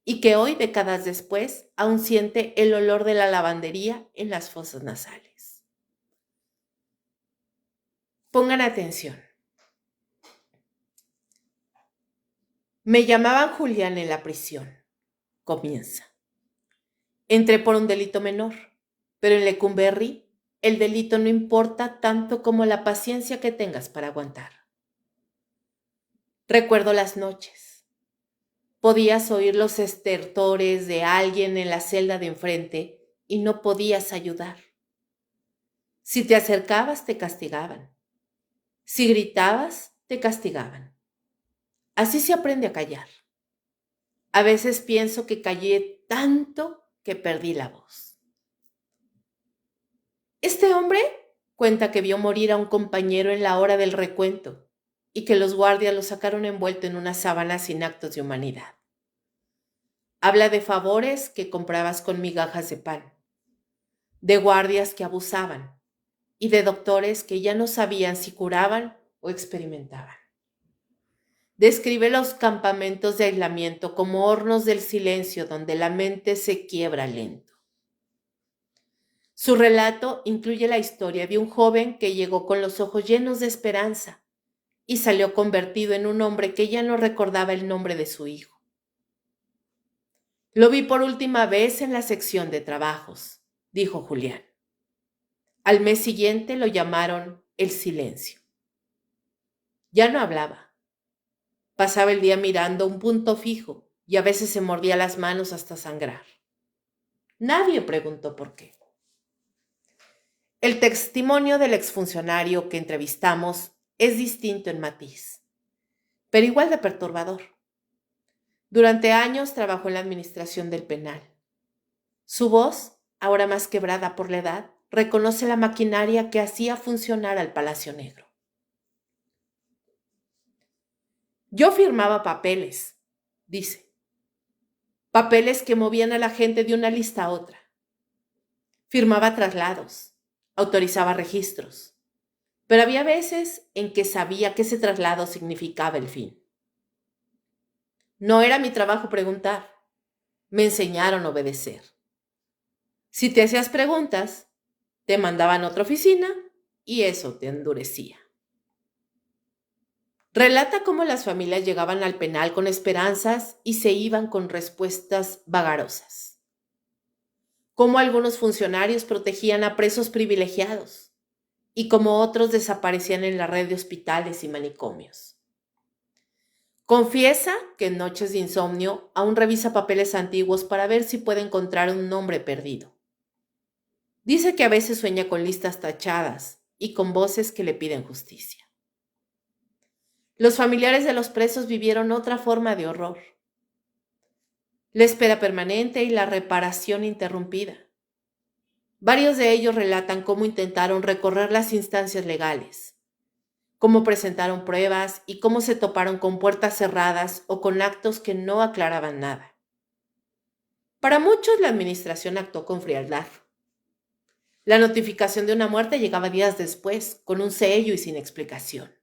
y que hoy, décadas después, aún siente el olor de la lavandería en las fosas nasales. Pongan atención. Me llamaban Julián en la prisión. Comienza. Entré por un delito menor, pero en Lecumberri el delito no importa tanto como la paciencia que tengas para aguantar. Recuerdo las noches. Podías oír los estertores de alguien en la celda de enfrente y no podías ayudar. Si te acercabas, te castigaban. Si gritabas, te castigaban. Así se aprende a callar. A veces pienso que callé tanto que perdí la voz. Este hombre cuenta que vio morir a un compañero en la hora del recuento y que los guardias lo sacaron envuelto en una sábana sin actos de humanidad. Habla de favores que comprabas con migajas de pan, de guardias que abusaban y de doctores que ya no sabían si curaban o experimentaban. Describe los campamentos de aislamiento como hornos del silencio donde la mente se quiebra lento. Su relato incluye la historia de un joven que llegó con los ojos llenos de esperanza y salió convertido en un hombre que ya no recordaba el nombre de su hijo. Lo vi por última vez en la sección de trabajos, dijo Julián. Al mes siguiente lo llamaron el silencio. Ya no hablaba. Pasaba el día mirando un punto fijo y a veces se mordía las manos hasta sangrar. Nadie preguntó por qué. El testimonio del exfuncionario que entrevistamos es distinto en matiz, pero igual de perturbador. Durante años trabajó en la administración del penal. Su voz, ahora más quebrada por la edad, reconoce la maquinaria que hacía funcionar al Palacio Negro. Yo firmaba papeles, dice. Papeles que movían a la gente de una lista a otra. Firmaba traslados, autorizaba registros, pero había veces en que sabía que ese traslado significaba el fin. No era mi trabajo preguntar, me enseñaron a obedecer. Si te hacías preguntas, te mandaban a otra oficina y eso te endurecía. Relata cómo las familias llegaban al penal con esperanzas y se iban con respuestas vagarosas. Cómo algunos funcionarios protegían a presos privilegiados y cómo otros desaparecían en la red de hospitales y manicomios. Confiesa que en noches de insomnio aún revisa papeles antiguos para ver si puede encontrar un nombre perdido. Dice que a veces sueña con listas tachadas y con voces que le piden justicia. Los familiares de los presos vivieron otra forma de horror. La espera permanente y la reparación interrumpida. Varios de ellos relatan cómo intentaron recorrer las instancias legales, cómo presentaron pruebas y cómo se toparon con puertas cerradas o con actos que no aclaraban nada. Para muchos la administración actuó con frialdad. La notificación de una muerte llegaba días después, con un sello y sin explicación.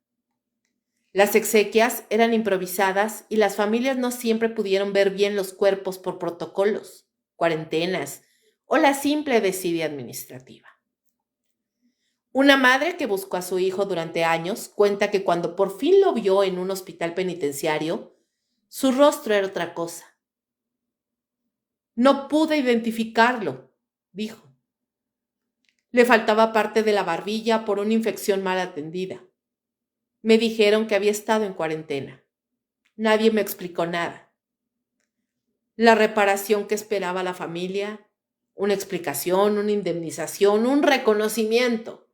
Las exequias eran improvisadas y las familias no siempre pudieron ver bien los cuerpos por protocolos, cuarentenas o la simple desidia administrativa. Una madre que buscó a su hijo durante años cuenta que cuando por fin lo vio en un hospital penitenciario, su rostro era otra cosa. No pude identificarlo, dijo. Le faltaba parte de la barbilla por una infección mal atendida. Me dijeron que había estado en cuarentena. Nadie me explicó nada. La reparación que esperaba la familia, una explicación, una indemnización, un reconocimiento,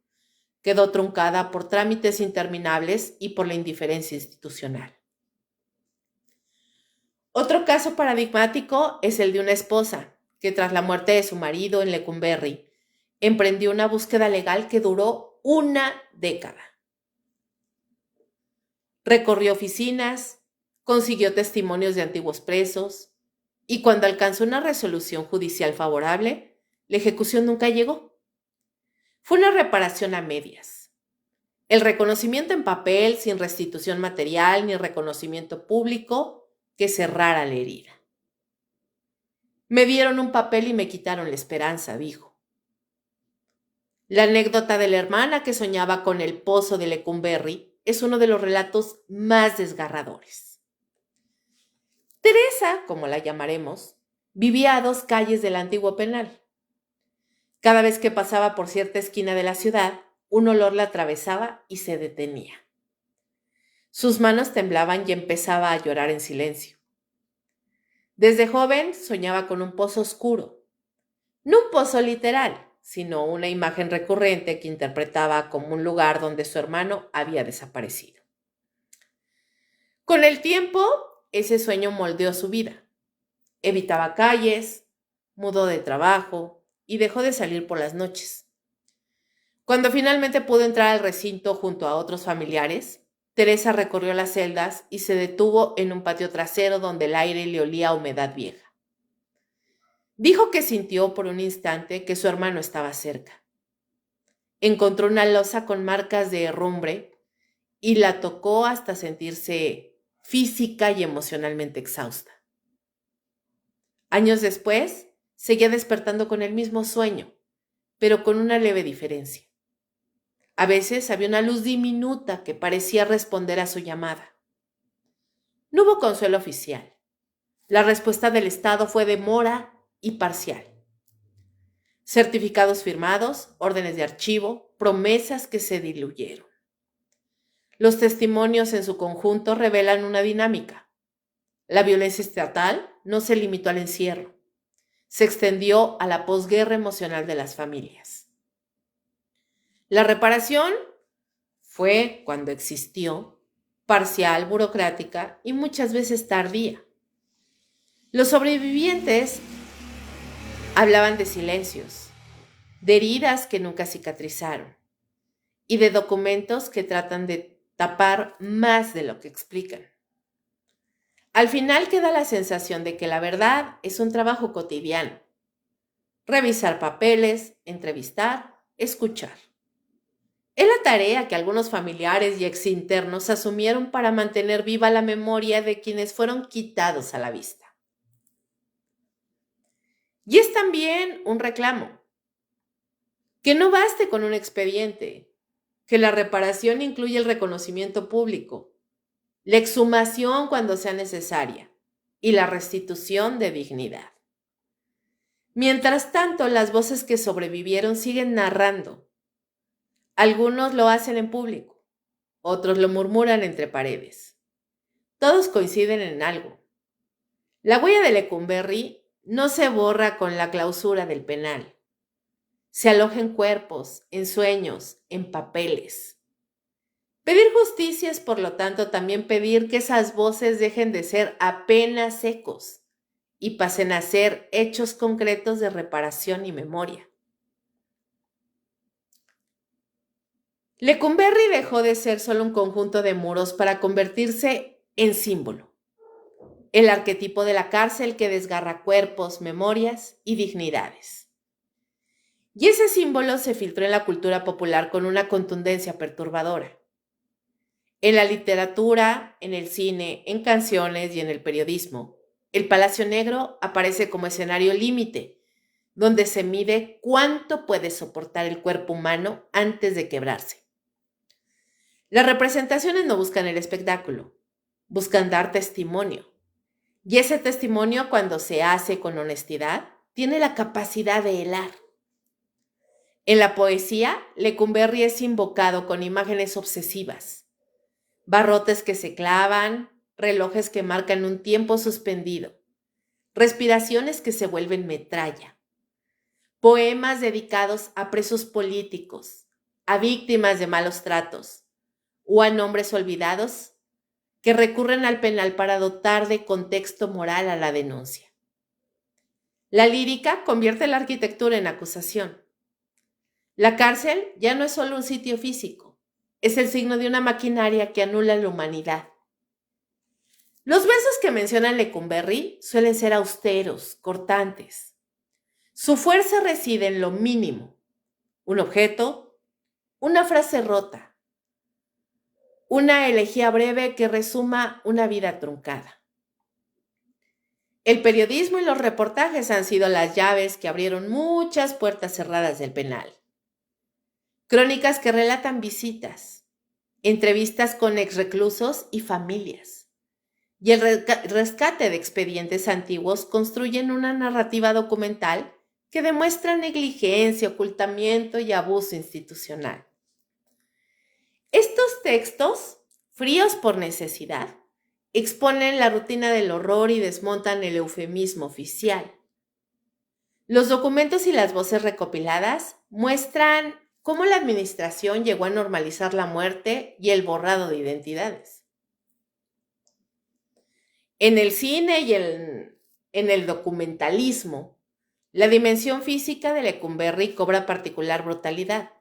quedó truncada por trámites interminables y por la indiferencia institucional. Otro caso paradigmático es el de una esposa que tras la muerte de su marido en Lecumberri emprendió una búsqueda legal que duró una década. Recorrió oficinas, consiguió testimonios de antiguos presos y cuando alcanzó una resolución judicial favorable, la ejecución nunca llegó. Fue una reparación a medias. El reconocimiento en papel sin restitución material ni reconocimiento público que cerrara la herida. Me dieron un papel y me quitaron la esperanza, dijo. La anécdota de la hermana que soñaba con el pozo de Lecumberri es uno de los relatos más desgarradores. Teresa, como la llamaremos, vivía a 2 calles del antiguo penal. Cada vez que pasaba por cierta esquina de la ciudad, un olor la atravesaba y se detenía. Sus manos temblaban y empezaba a llorar en silencio. Desde joven soñaba con un pozo oscuro, no un pozo literal, sino una imagen recurrente que interpretaba como un lugar donde su hermano había desaparecido. Con el tiempo, ese sueño moldeó su vida. Evitaba calles, mudó de trabajo y dejó de salir por las noches. Cuando finalmente pudo entrar al recinto junto a otros familiares, Teresa recorrió las celdas y se detuvo en un patio trasero donde el aire le olía a humedad vieja. Dijo que sintió por un instante que su hermano estaba cerca. Encontró una losa con marcas de herrumbre y la tocó hasta sentirse física y emocionalmente exhausta. Años después, seguía despertando con el mismo sueño, pero con una leve diferencia. A veces había una luz diminuta que parecía responder a su llamada. No hubo consuelo oficial. La respuesta del Estado fue demora y parcial. Certificados firmados, órdenes de archivo, promesas que se diluyeron. Los testimonios en su conjunto revelan una dinámica. La violencia estatal no se limitó al encierro. Se extendió a la posguerra emocional de las familias. La reparación fue, cuando existió, parcial, burocrática y muchas veces tardía. Los sobrevivientes hablaban de silencios, de heridas que nunca cicatrizaron y de documentos que tratan de tapar más de lo que explican. Al final queda la sensación de que la verdad es un trabajo cotidiano. Revisar papeles, entrevistar, escuchar. Es la tarea que algunos familiares y exinternos asumieron para mantener viva la memoria de quienes fueron quitados a la vista. Y es también un reclamo. Que no baste con un expediente, que la reparación incluye el reconocimiento público, la exhumación cuando sea necesaria y la restitución de dignidad. Mientras tanto, las voces que sobrevivieron siguen narrando. Algunos lo hacen en público, otros lo murmuran entre paredes. Todos coinciden en algo. La huella de Lecumberri no se borra con la clausura del penal. Se aloja en cuerpos, en sueños, en papeles. Pedir justicia es, por lo tanto, también pedir que esas voces dejen de ser apenas ecos y pasen a ser hechos concretos de reparación y memoria. Lecumberri dejó de ser solo un conjunto de muros para convertirse en símbolo, el arquetipo de la cárcel que desgarra cuerpos, memorias y dignidades. Y ese símbolo se filtró en la cultura popular con una contundencia perturbadora. En la literatura, en el cine, en canciones y en el periodismo, el Palacio Negro aparece como escenario límite, donde se mide cuánto puede soportar el cuerpo humano antes de quebrarse. Las representaciones no buscan el espectáculo, buscan dar testimonio. Y ese testimonio, cuando se hace con honestidad, tiene la capacidad de helar. En la poesía, Lecumberri es invocado con imágenes obsesivas, barrotes que se clavan, relojes que marcan un tiempo suspendido, respiraciones que se vuelven metralla, poemas dedicados a presos políticos, a víctimas de malos tratos o a nombres olvidados que recurren al penal para dotar de contexto moral a la denuncia. La lírica convierte la arquitectura en acusación. La cárcel ya no es solo un sitio físico, es el signo de una maquinaria que anula la humanidad. Los versos que menciona Lecumberri suelen ser austeros, cortantes. Su fuerza reside en lo mínimo: un objeto, una frase rota, una elegía breve que resuma una vida truncada. El periodismo y los reportajes han sido las llaves que abrieron muchas puertas cerradas del penal. Crónicas que relatan visitas, entrevistas con exreclusos y familias, y el rescate de expedientes antiguos construyen una narrativa documental que demuestra negligencia, ocultamiento y abuso institucional. Estos textos, fríos por necesidad, exponen la rutina del horror y desmontan el eufemismo oficial. Los documentos y las voces recopiladas muestran cómo la administración llegó a normalizar la muerte y el borrado de identidades. En el cine y en el documentalismo, la dimensión física de Lecumberri cobra particular brutalidad.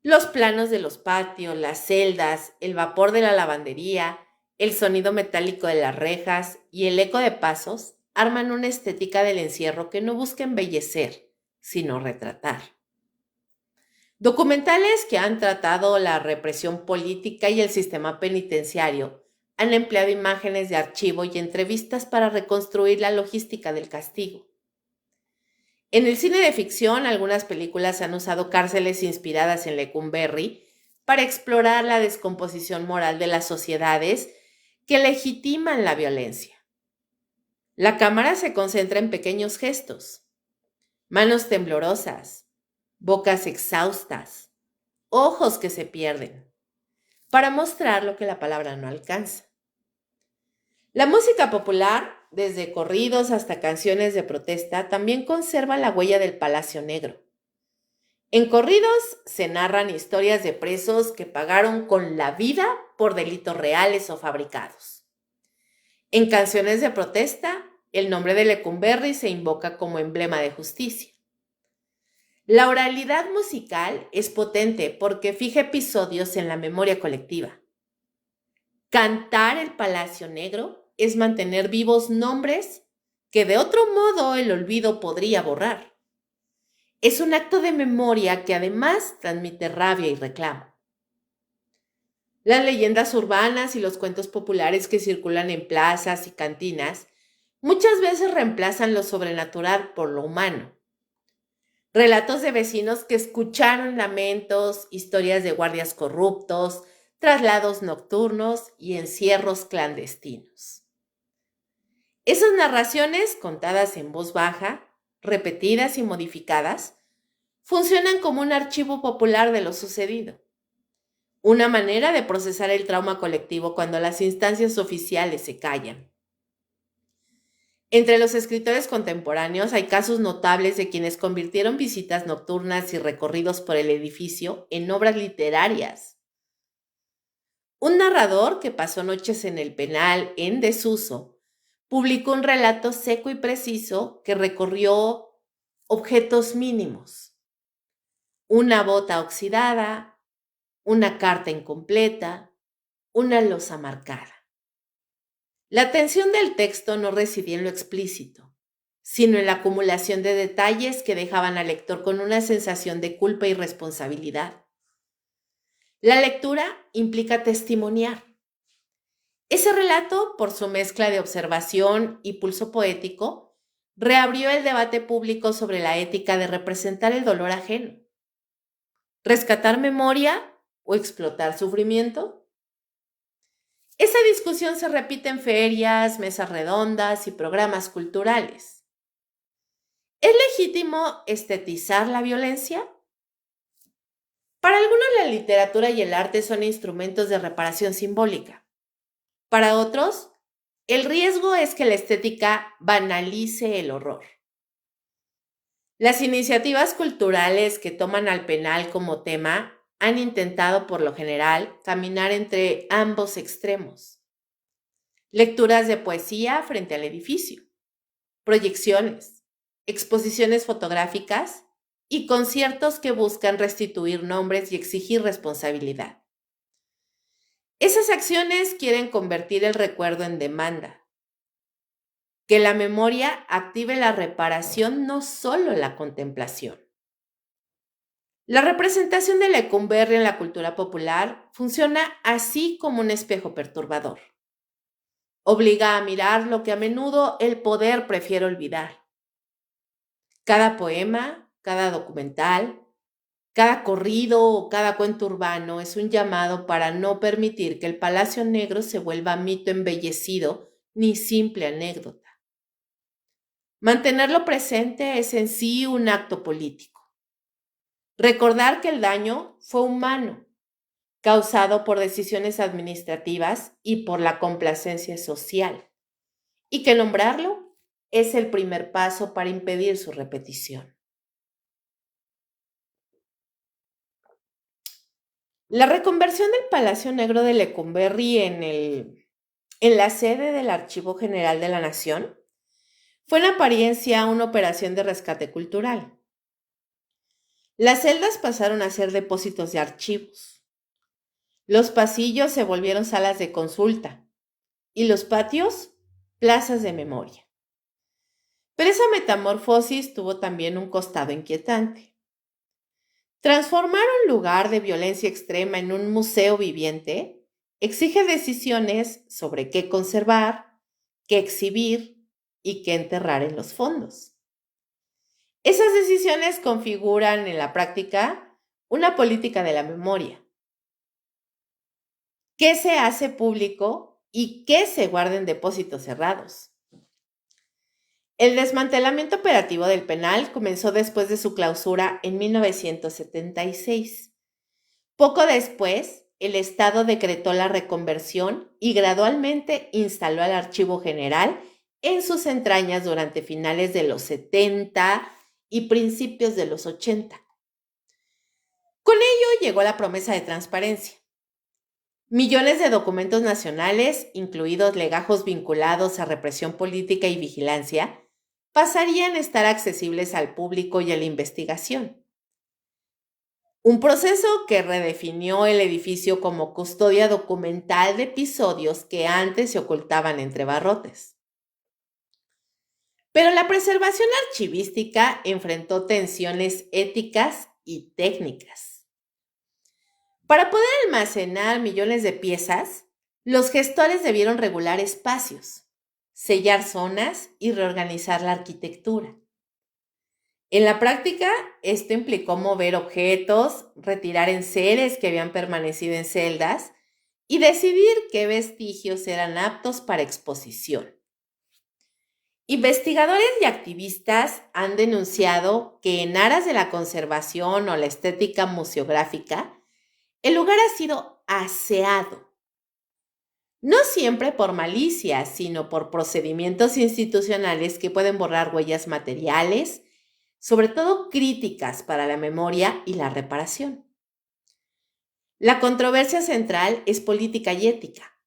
Los planos de los patios, las celdas, el vapor de la lavandería, el sonido metálico de las rejas y el eco de pasos arman una estética del encierro que no busca embellecer, sino retratar. Documentales que han tratado la represión política y el sistema penitenciario han empleado imágenes de archivo y entrevistas para reconstruir la logística del castigo. En el cine de ficción, algunas películas han usado cárceles inspiradas en Lecumberri para explorar la descomposición moral de las sociedades que legitiman la violencia. La cámara se concentra en pequeños gestos: manos temblorosas, bocas exhaustas, ojos que se pierden, para mostrar lo que la palabra no alcanza. La música popular, desde corridos hasta canciones de protesta, también conserva la huella del Palacio Negro. En corridos se narran historias de presos que pagaron con la vida por delitos reales o fabricados. En canciones de protesta, el nombre de Lecumberri se invoca como emblema de justicia. La oralidad musical es potente porque fija episodios en la memoria colectiva. Cantar el Palacio Negro es mantener vivos nombres que de otro modo el olvido podría borrar. Es un acto de memoria que además transmite rabia y reclamo. Las leyendas urbanas y los cuentos populares que circulan en plazas y cantinas muchas veces reemplazan lo sobrenatural por lo humano. Relatos de vecinos que escucharon lamentos, historias de guardias corruptos, traslados nocturnos y encierros clandestinos. Esas narraciones, contadas en voz baja, repetidas y modificadas, funcionan como un archivo popular de lo sucedido, una manera de procesar el trauma colectivo cuando las instancias oficiales se callan. Entre los escritores contemporáneos hay casos notables de quienes convirtieron visitas nocturnas y recorridos por el edificio en obras literarias. Un narrador que pasó noches en el penal en desuso publicó un relato seco y preciso que recorrió objetos mínimos: una bota oxidada, una carta incompleta, una losa marcada. La atención del texto no residía en lo explícito, sino en la acumulación de detalles que dejaban al lector con una sensación de culpa y responsabilidad. La lectura implica testimoniar. Ese relato, por su mezcla de observación y pulso poético, reabrió el debate público sobre la ética de representar el dolor ajeno. ¿Rescatar memoria o explotar sufrimiento? Esa discusión se repite en ferias, mesas redondas y programas culturales. ¿Es legítimo estetizar la violencia? Para algunos la literatura y el arte son instrumentos de reparación simbólica. Para otros, el riesgo es que la estética banalice el horror. Las iniciativas culturales que toman al penal como tema han intentado, por lo general, caminar entre ambos extremos. Lecturas de poesía frente al edificio, proyecciones, exposiciones fotográficas y conciertos que buscan restituir nombres y exigir responsabilidad. Esas acciones quieren convertir el recuerdo en demanda, que la memoria active la reparación, no solo la contemplación. La representación de Lecumberri en la cultura popular funciona así como un espejo perturbador. Obliga a mirar lo que a menudo el poder prefiere olvidar. Cada poema, cada documental, cada corrido o cada cuento urbano es un llamado para no permitir que el Palacio Negro se vuelva mito embellecido ni simple anécdota. Mantenerlo presente es en sí un acto político. Recordar que el daño fue humano, causado por decisiones administrativas y por la complacencia social, y que nombrarlo es el primer paso para impedir su repetición. La reconversión del Palacio Negro de Lecumberri en la sede del Archivo General de la Nación fue en apariencia una operación de rescate cultural. Las celdas pasaron a ser depósitos de archivos. Los pasillos se volvieron salas de consulta y los patios, plazas de memoria. Pero esa metamorfosis tuvo también un costado inquietante. Transformar un lugar de violencia extrema en un museo viviente exige decisiones sobre qué conservar, qué exhibir y qué enterrar en los fondos. Esas decisiones configuran en la práctica una política de la memoria. ¿Qué se hace público y qué se guarda en depósitos cerrados? El desmantelamiento operativo del penal comenzó después de su clausura en 1976. Poco después, el Estado decretó la reconversión y gradualmente instaló al Archivo General en sus entrañas durante finales de los 70 y principios de los 80. Con ello llegó la promesa de transparencia. Millones de documentos nacionales, incluidos legajos vinculados a represión política y vigilancia, pasarían a estar accesibles al público y a la investigación. Un proceso que redefinió el edificio como custodia documental de episodios que antes se ocultaban entre barrotes. Pero la preservación archivística enfrentó tensiones éticas y técnicas. Para poder almacenar millones de piezas, los gestores debieron regular espacios, sellar zonas y reorganizar la arquitectura. En la práctica, esto implicó mover objetos, retirar enseres que habían permanecido en celdas y decidir qué vestigios eran aptos para exposición. Investigadores y activistas han denunciado que en aras de la conservación o la estética museográfica, el lugar ha sido aseado. No siempre por malicia, sino por procedimientos institucionales que pueden borrar huellas materiales, sobre todo críticas para la memoria y la reparación. La controversia central es política y ética.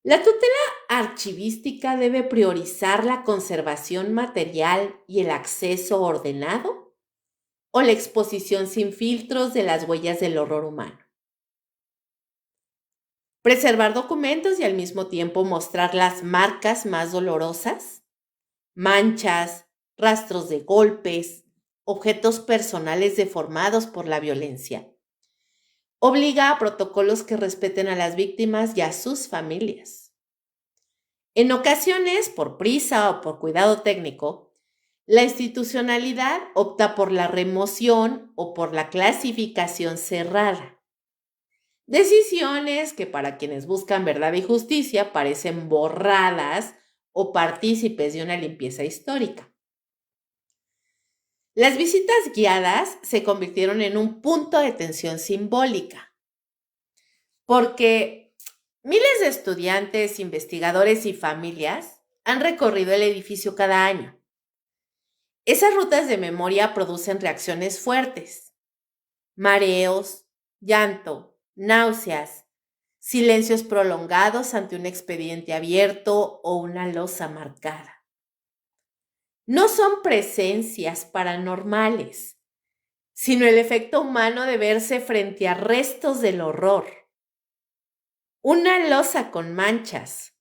La tutela archivística debe priorizar la conservación material y el acceso ordenado, o la exposición sin filtros de las huellas del horror humano. Preservar documentos y al mismo tiempo mostrar las marcas más dolorosas, manchas, rastros de golpes, objetos personales deformados por la violencia. obliga a protocolos que respeten a las víctimas y a sus familias. En ocasiones, por prisa o por cuidado técnico, la institucionalidad opta por la remoción o por la clasificación cerrada. Decisiones que para quienes buscan verdad y justicia parecen borradas o partícipes de una limpieza histórica. Las visitas guiadas se convirtieron en un punto de tensión simbólica, porque miles de estudiantes, investigadores y familias han recorrido el edificio cada año. Esas rutas de memoria producen reacciones fuertes: mareos, llanto, náuseas, silencios prolongados ante un expediente abierto o una losa marcada. No son presencias paranormales, sino el efecto humano de verse frente a restos del horror. Una losa con manchas,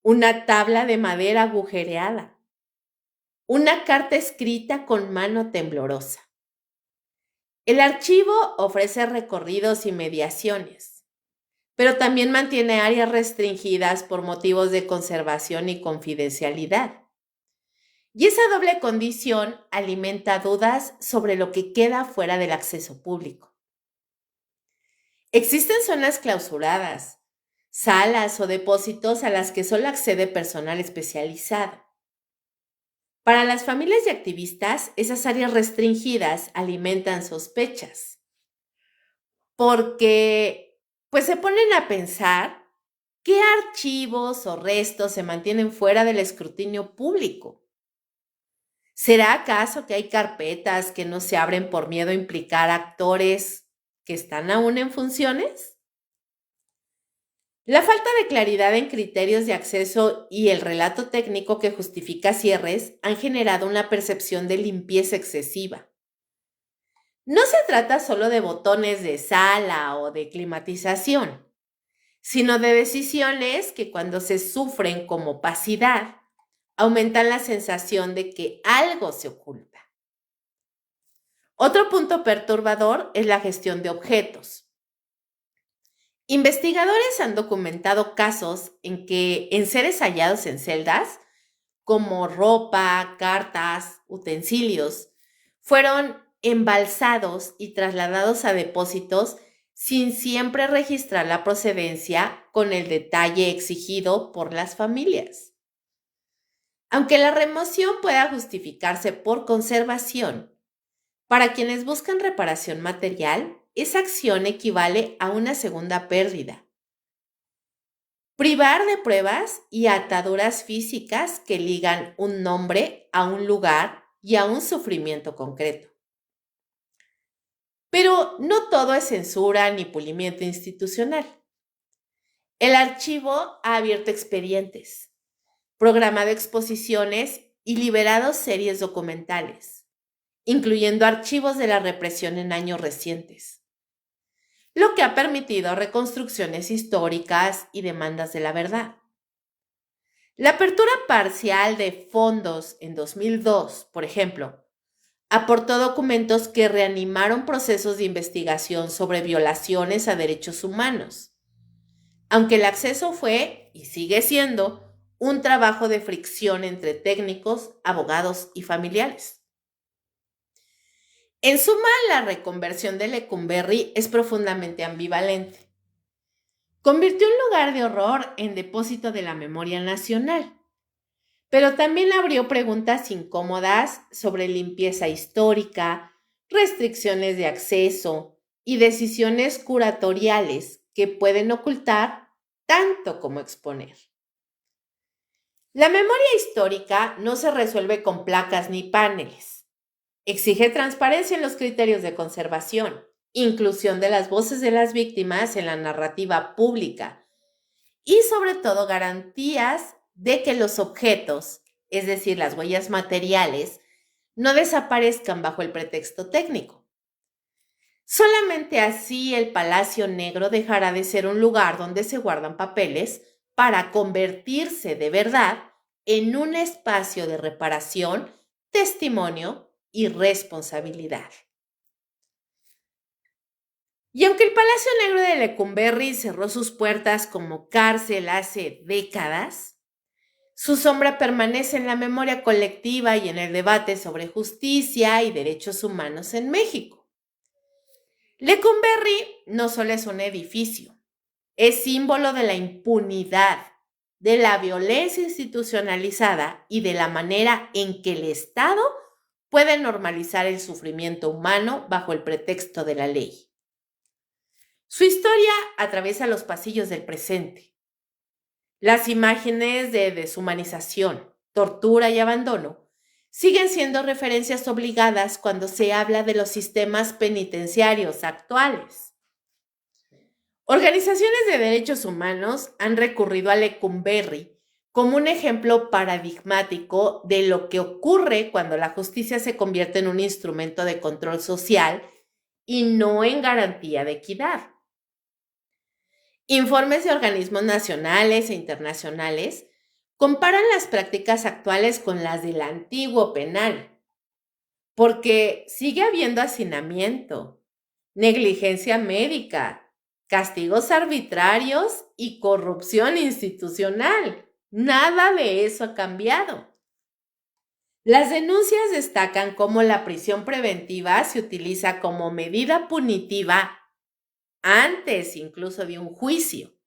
una tabla de madera agujereada, una carta escrita con mano temblorosa. El archivo ofrece recorridos y mediaciones, pero también mantiene áreas restringidas por motivos de conservación y confidencialidad. Y esa doble condición alimenta dudas sobre lo que queda fuera del acceso público. Existen zonas clausuradas, salas o depósitos a las que solo accede personal especializado. Para las familias y activistas, esas áreas restringidas alimentan sospechas, porque pues se ponen a pensar qué archivos o restos se mantienen fuera del escrutinio público. ¿Será acaso que hay carpetas que no se abren por miedo a implicar actores que están aún en funciones? La falta de claridad en criterios de acceso y el relato técnico que justifica cierres han generado una percepción de limpieza excesiva. No se trata solo de botones de sala o de climatización, sino de decisiones que, cuando se sufren como opacidad, aumentan la sensación de que algo se oculta. Otro punto perturbador es la gestión de objetos. Investigadores han documentado casos en que enseres hallados en celdas, como ropa, cartas, utensilios, fueron embalsados y trasladados a depósitos sin siempre registrar la procedencia con el detalle exigido por las familias. Aunque la remoción pueda justificarse por conservación, para quienes buscan reparación material, esa acción equivale a una segunda pérdida. Privar de pruebas y ataduras físicas que ligan un nombre a un lugar y a un sufrimiento concreto. Pero no todo es censura ni pulimiento institucional. El archivo ha abierto expedientes, programado exposiciones y liberado series documentales, incluyendo archivos de la represión en años recientes, lo que ha permitido reconstrucciones históricas y demandas de la verdad. La apertura parcial de fondos en 2002, por ejemplo, aportó documentos que reanimaron procesos de investigación sobre violaciones a derechos humanos, aunque el acceso fue, y sigue siendo, un trabajo de fricción entre técnicos, abogados y familiares. En suma, la reconversión de Lecumberri es profundamente ambivalente. Convirtió un lugar de horror en depósito de la memoria nacional, pero también abrió preguntas incómodas sobre limpieza histórica, restricciones de acceso y decisiones curatoriales que pueden ocultar tanto como exponer. La memoria histórica no se resuelve con placas ni paneles. Exige transparencia en los criterios de conservación, inclusión de las voces de las víctimas en la narrativa pública y, sobre todo, garantías de que los objetos, es decir, las huellas materiales, no desaparezcan bajo el pretexto técnico. Solamente así el Palacio Negro dejará de ser un lugar donde se guardan papeles para convertirse de verdad en un espacio de reparación, testimonio y responsabilidad. Y aunque el Palacio Negro de Lecumberri cerró sus puertas como cárcel hace décadas, su sombra permanece en la memoria colectiva y en el debate sobre justicia y derechos humanos en México. Lecumberri no solo es un edificio, es símbolo de la impunidad, de la violencia institucionalizada y de la manera en que el Estado puede normalizar el sufrimiento humano bajo el pretexto de la ley. Su historia atraviesa los pasillos del presente. Las imágenes de deshumanización, tortura y abandono siguen siendo referencias obligadas cuando se habla de los sistemas penitenciarios actuales. Organizaciones de derechos humanos han recurrido a Lecumberri como un ejemplo paradigmático de lo que ocurre cuando la justicia se convierte en un instrumento de control social y no en garantía de equidad. Informes de organismos nacionales e internacionales comparan las prácticas actuales con las del antiguo penal, porque sigue habiendo hacinamiento, negligencia médica, castigos arbitrarios y corrupción institucional. Nada de eso ha cambiado. Las denuncias destacan cómo la prisión preventiva se utiliza como medida punitiva antes incluso de un juicio,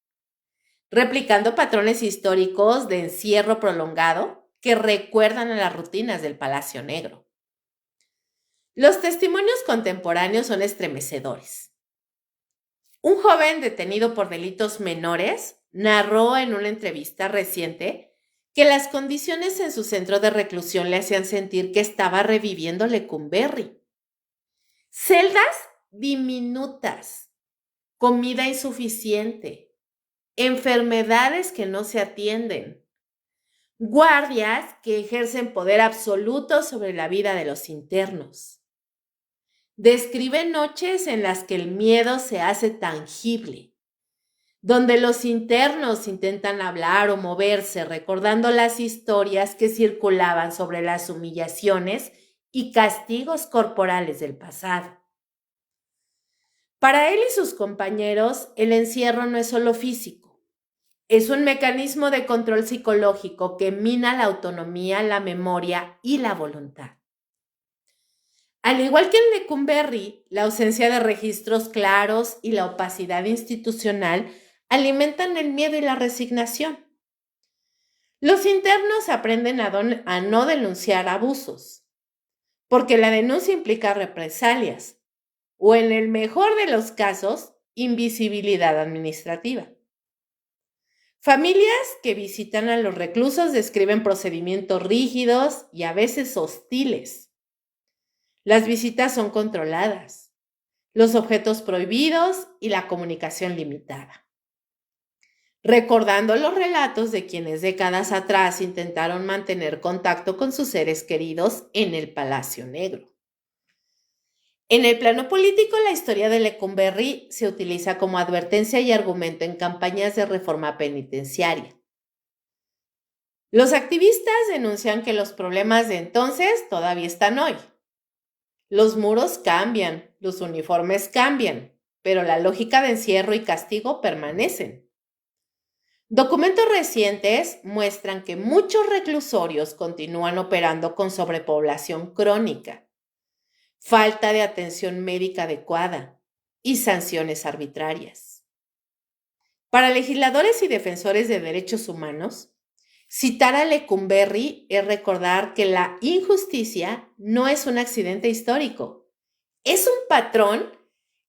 replicando patrones históricos de encierro prolongado que recuerdan a las rutinas del Palacio Negro. Los testimonios contemporáneos son estremecedores. Un joven detenido por delitos menores narró en una entrevista reciente que las condiciones en su centro de reclusión le hacían sentir que estaba reviviendo Lecumberri. Celdas diminutas, comida insuficiente, enfermedades que no se atienden, guardias que ejercen poder absoluto sobre la vida de los internos. Describe noches en las que el miedo se hace tangible, donde los internos intentan hablar o moverse recordando las historias que circulaban sobre las humillaciones y castigos corporales del pasado. Para él y sus compañeros, el encierro no es solo físico, es un mecanismo de control psicológico que mina la autonomía, la memoria y la voluntad. Al igual que en Lecumberri, la ausencia de registros claros y la opacidad institucional alimentan el miedo y la resignación. Los internos aprenden a no denunciar abusos, porque la denuncia implica represalias, o en el mejor de los casos, invisibilidad administrativa. Familias que visitan a los reclusos describen procedimientos rígidos y a veces hostiles. Las visitas son controladas, los objetos prohibidos y la comunicación limitada. Recordando los relatos de quienes décadas atrás intentaron mantener contacto con sus seres queridos en el Palacio Negro. En el plano político, la historia de Lecumberri se utiliza como advertencia y argumento en campañas de reforma penitenciaria. Los activistas denuncian que los problemas de entonces todavía están hoy. Los muros cambian, los uniformes cambian, pero la lógica de encierro y castigo permanecen. Documentos recientes muestran que muchos reclusorios continúan operando con sobrepoblación crónica, falta de atención médica adecuada y sanciones arbitrarias. Para legisladores y defensores de derechos humanos, citar a Lecumberri es recordar que la injusticia no es un accidente histórico, es un patrón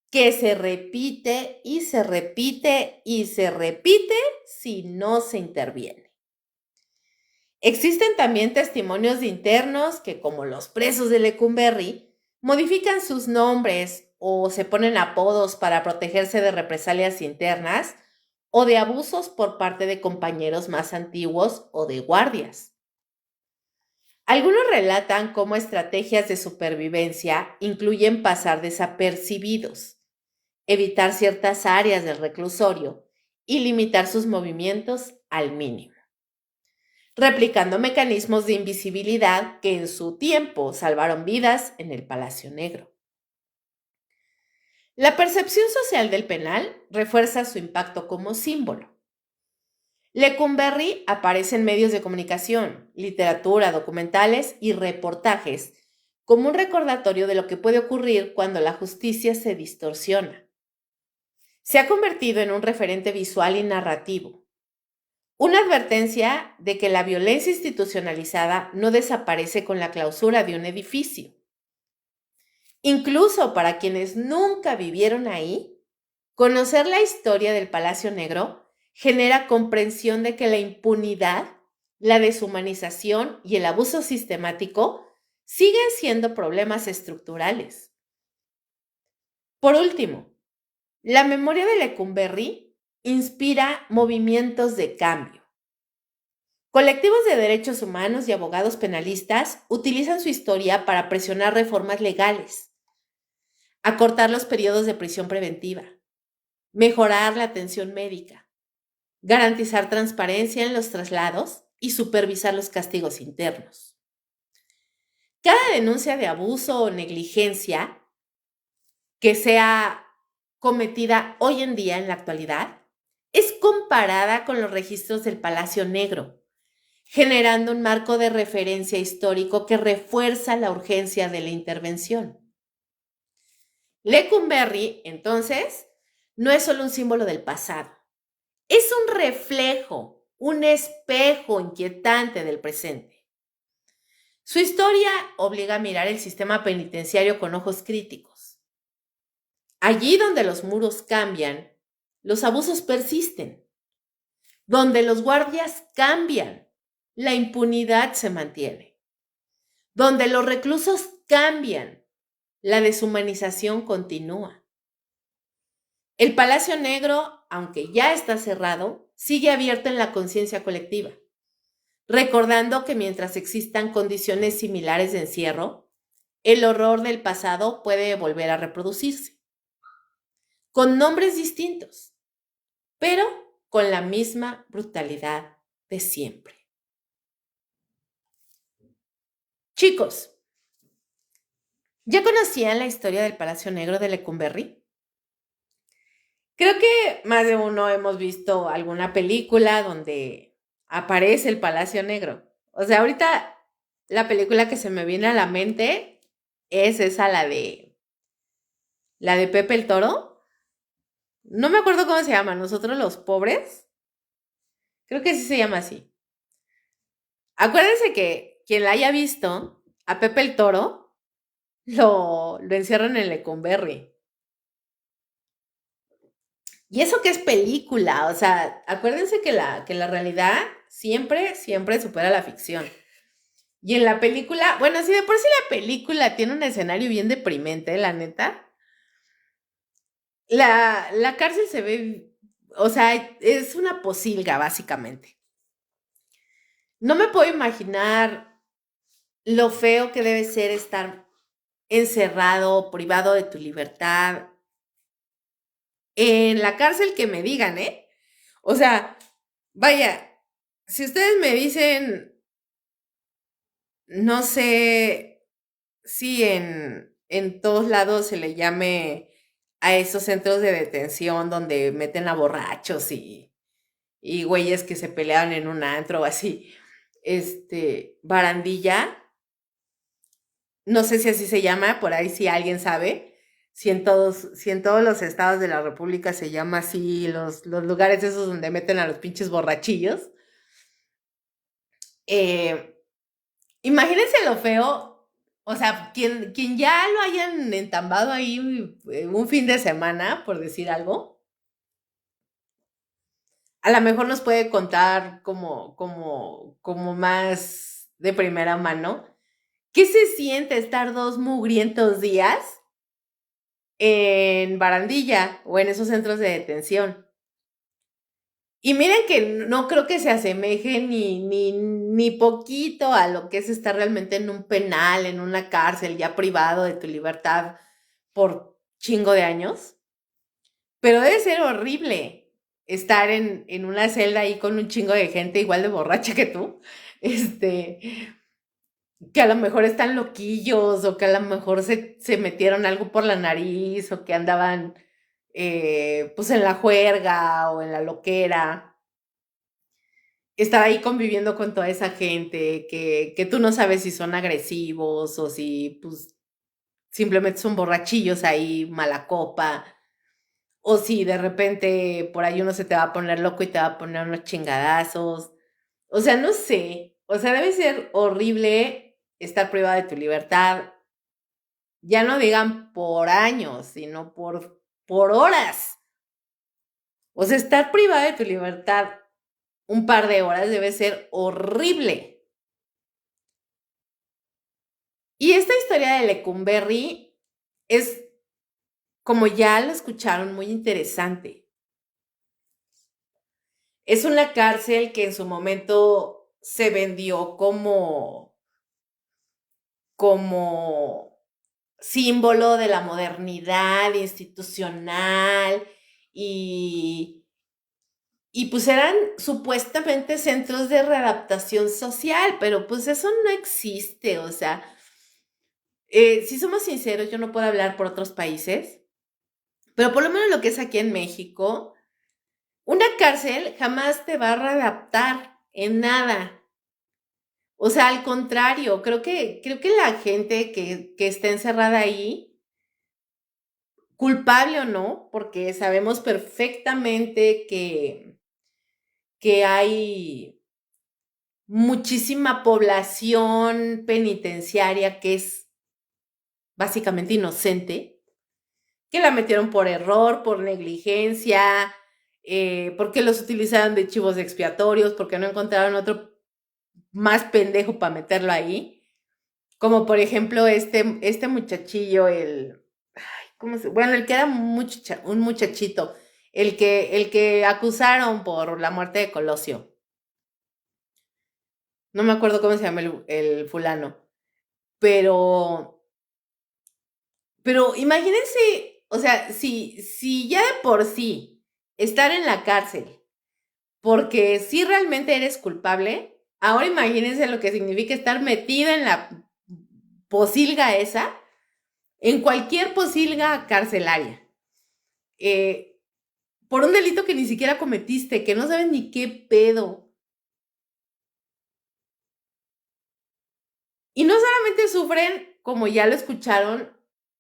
que se repite y se repite y se repite si no se interviene. Existen también testimonios de internos que, como los presos de Lecumberri, modifican sus nombres o se ponen apodos para protegerse de represalias internas o de abusos por parte de compañeros más antiguos o de guardias. Algunos relatan cómo estrategias de supervivencia incluyen pasar desapercibidos, evitar ciertas áreas del reclusorio y limitar sus movimientos al mínimo, replicando mecanismos de invisibilidad que en su tiempo salvaron vidas en el Palacio Negro. La percepción social del penal refuerza su impacto como símbolo. Lecumberri aparece en medios de comunicación, literatura, documentales y reportajes como un recordatorio de lo que puede ocurrir cuando la justicia se distorsiona. Se ha convertido en un referente visual y narrativo, una advertencia de que la violencia institucionalizada no desaparece con la clausura de un edificio. Incluso para quienes nunca vivieron ahí, conocer la historia del Palacio Negro genera comprensión de que la impunidad, la deshumanización y el abuso sistemático siguen siendo problemas estructurales. Por último, la memoria de Lecumberri inspira movimientos de cambio. Colectivos de derechos humanos y abogados penalistas utilizan su historia para presionar reformas legales, acortar los periodos de prisión preventiva, mejorar la atención médica, garantizar transparencia en los traslados y supervisar los castigos internos. Cada denuncia de abuso o negligencia que sea cometida hoy en día en la actualidad es comparada con los registros del Palacio Negro, generando un marco de referencia histórico que refuerza la urgencia de la intervención. Lecumberri, entonces, no es solo un símbolo del pasado, es un reflejo, un espejo inquietante del presente. Su historia obliga a mirar el sistema penitenciario con ojos críticos. Allí donde los muros cambian, los abusos persisten. Donde los guardias cambian, la impunidad se mantiene. Donde los reclusos cambian, la deshumanización continúa. El Palacio Negro, aunque ya está cerrado, sigue abierto en la conciencia colectiva, recordando que mientras existan condiciones similares de encierro, el horror del pasado puede volver a reproducirse, con nombres distintos, pero con la misma brutalidad de siempre. Chicos, ¿ya conocían la historia del Palacio Negro de Lecumberri? Creo que más de uno hemos visto alguna película donde aparece el Palacio Negro. O sea, ahorita la película que se me viene a la mente es esa, la de Pepe el Toro. No me acuerdo cómo se llama, Nosotros los Pobres. Creo que sí se llama así. Acuérdense que quien la haya visto, a Pepe el Toro, lo encierran en Lecumberri. Y eso que es película, o sea, acuérdense que la realidad siempre supera la ficción. Y en la película, bueno, sí, de por sí la película tiene un escenario bien deprimente, la neta. La cárcel se ve, o sea, es una posilga, básicamente. No me puedo imaginar lo feo que debe ser estar encerrado, privado de tu libertad. En la cárcel que me digan, ¿eh? O sea, vaya, si ustedes me dicen, no sé si en todos lados se le llame a esos centros de detención donde meten a borrachos y güeyes que se pelearon en un antro o así, barandilla, no sé si así se llama, por ahí si alguien sabe, si en todos los estados de la República se llama así, los lugares esos donde meten a los pinches borrachillos. Imagínense lo feo, o sea, quien ya lo hayan entambado ahí un fin de semana, por decir algo, a lo mejor nos puede contar como más de primera mano. ¿Qué se siente estar 2 mugrientos días en barandilla o en esos centros de detención? Y miren que no creo que se asemeje ni poquito a lo que es estar realmente en un penal, en una cárcel, ya privado de tu libertad por chingo de años. Pero debe ser horrible estar en una celda ahí con un chingo de gente igual de borracha que tú. que a lo mejor están loquillos o que a lo mejor se metieron algo por la nariz o que andaban pues en la juerga o en la loquera. Estar ahí conviviendo con toda esa gente que tú no sabes si son agresivos o si pues simplemente son borrachillos ahí, mala copa, o si de repente por ahí uno se te va a poner loco y te va a poner unos chingadazos. O sea, no sé. O sea, debe ser horrible estar privado de tu libertad. Ya no digan por años, sino por horas. O sea, estar privado de tu libertad un par de horas debe ser horrible. Y esta historia de Lecumberri es, como ya lo escucharon, muy interesante. Es una cárcel que en su momento se vendió como símbolo de la modernidad institucional y, y pues eran supuestamente centros de readaptación social, pero pues eso no existe, o sea, si somos sinceros, yo no puedo hablar por otros países, pero por lo menos lo que es aquí en México, una cárcel jamás te va a readaptar en nada. O sea, al contrario, creo que la gente que está encerrada ahí, culpable o no, porque sabemos perfectamente que hay muchísima población penitenciaria que es básicamente inocente, que la metieron por error, por negligencia, porque los utilizaron de chivos expiatorios, porque no encontraron otro más pendejo para meterlo ahí. Como por ejemplo este muchachillo, bueno, el que era un muchachito, el que acusaron por la muerte de Colosio. No me acuerdo cómo se llama el fulano. Pero, pero imagínense, o sea, si ya de por sí estar en la cárcel, porque si realmente eres culpable, ahora imagínense lo que significa estar metida en la posilga esa, en cualquier posilga carcelaria, eh, por un delito que ni siquiera cometiste, que no sabes ni qué pedo. Y no solamente sufren, como ya lo escucharon,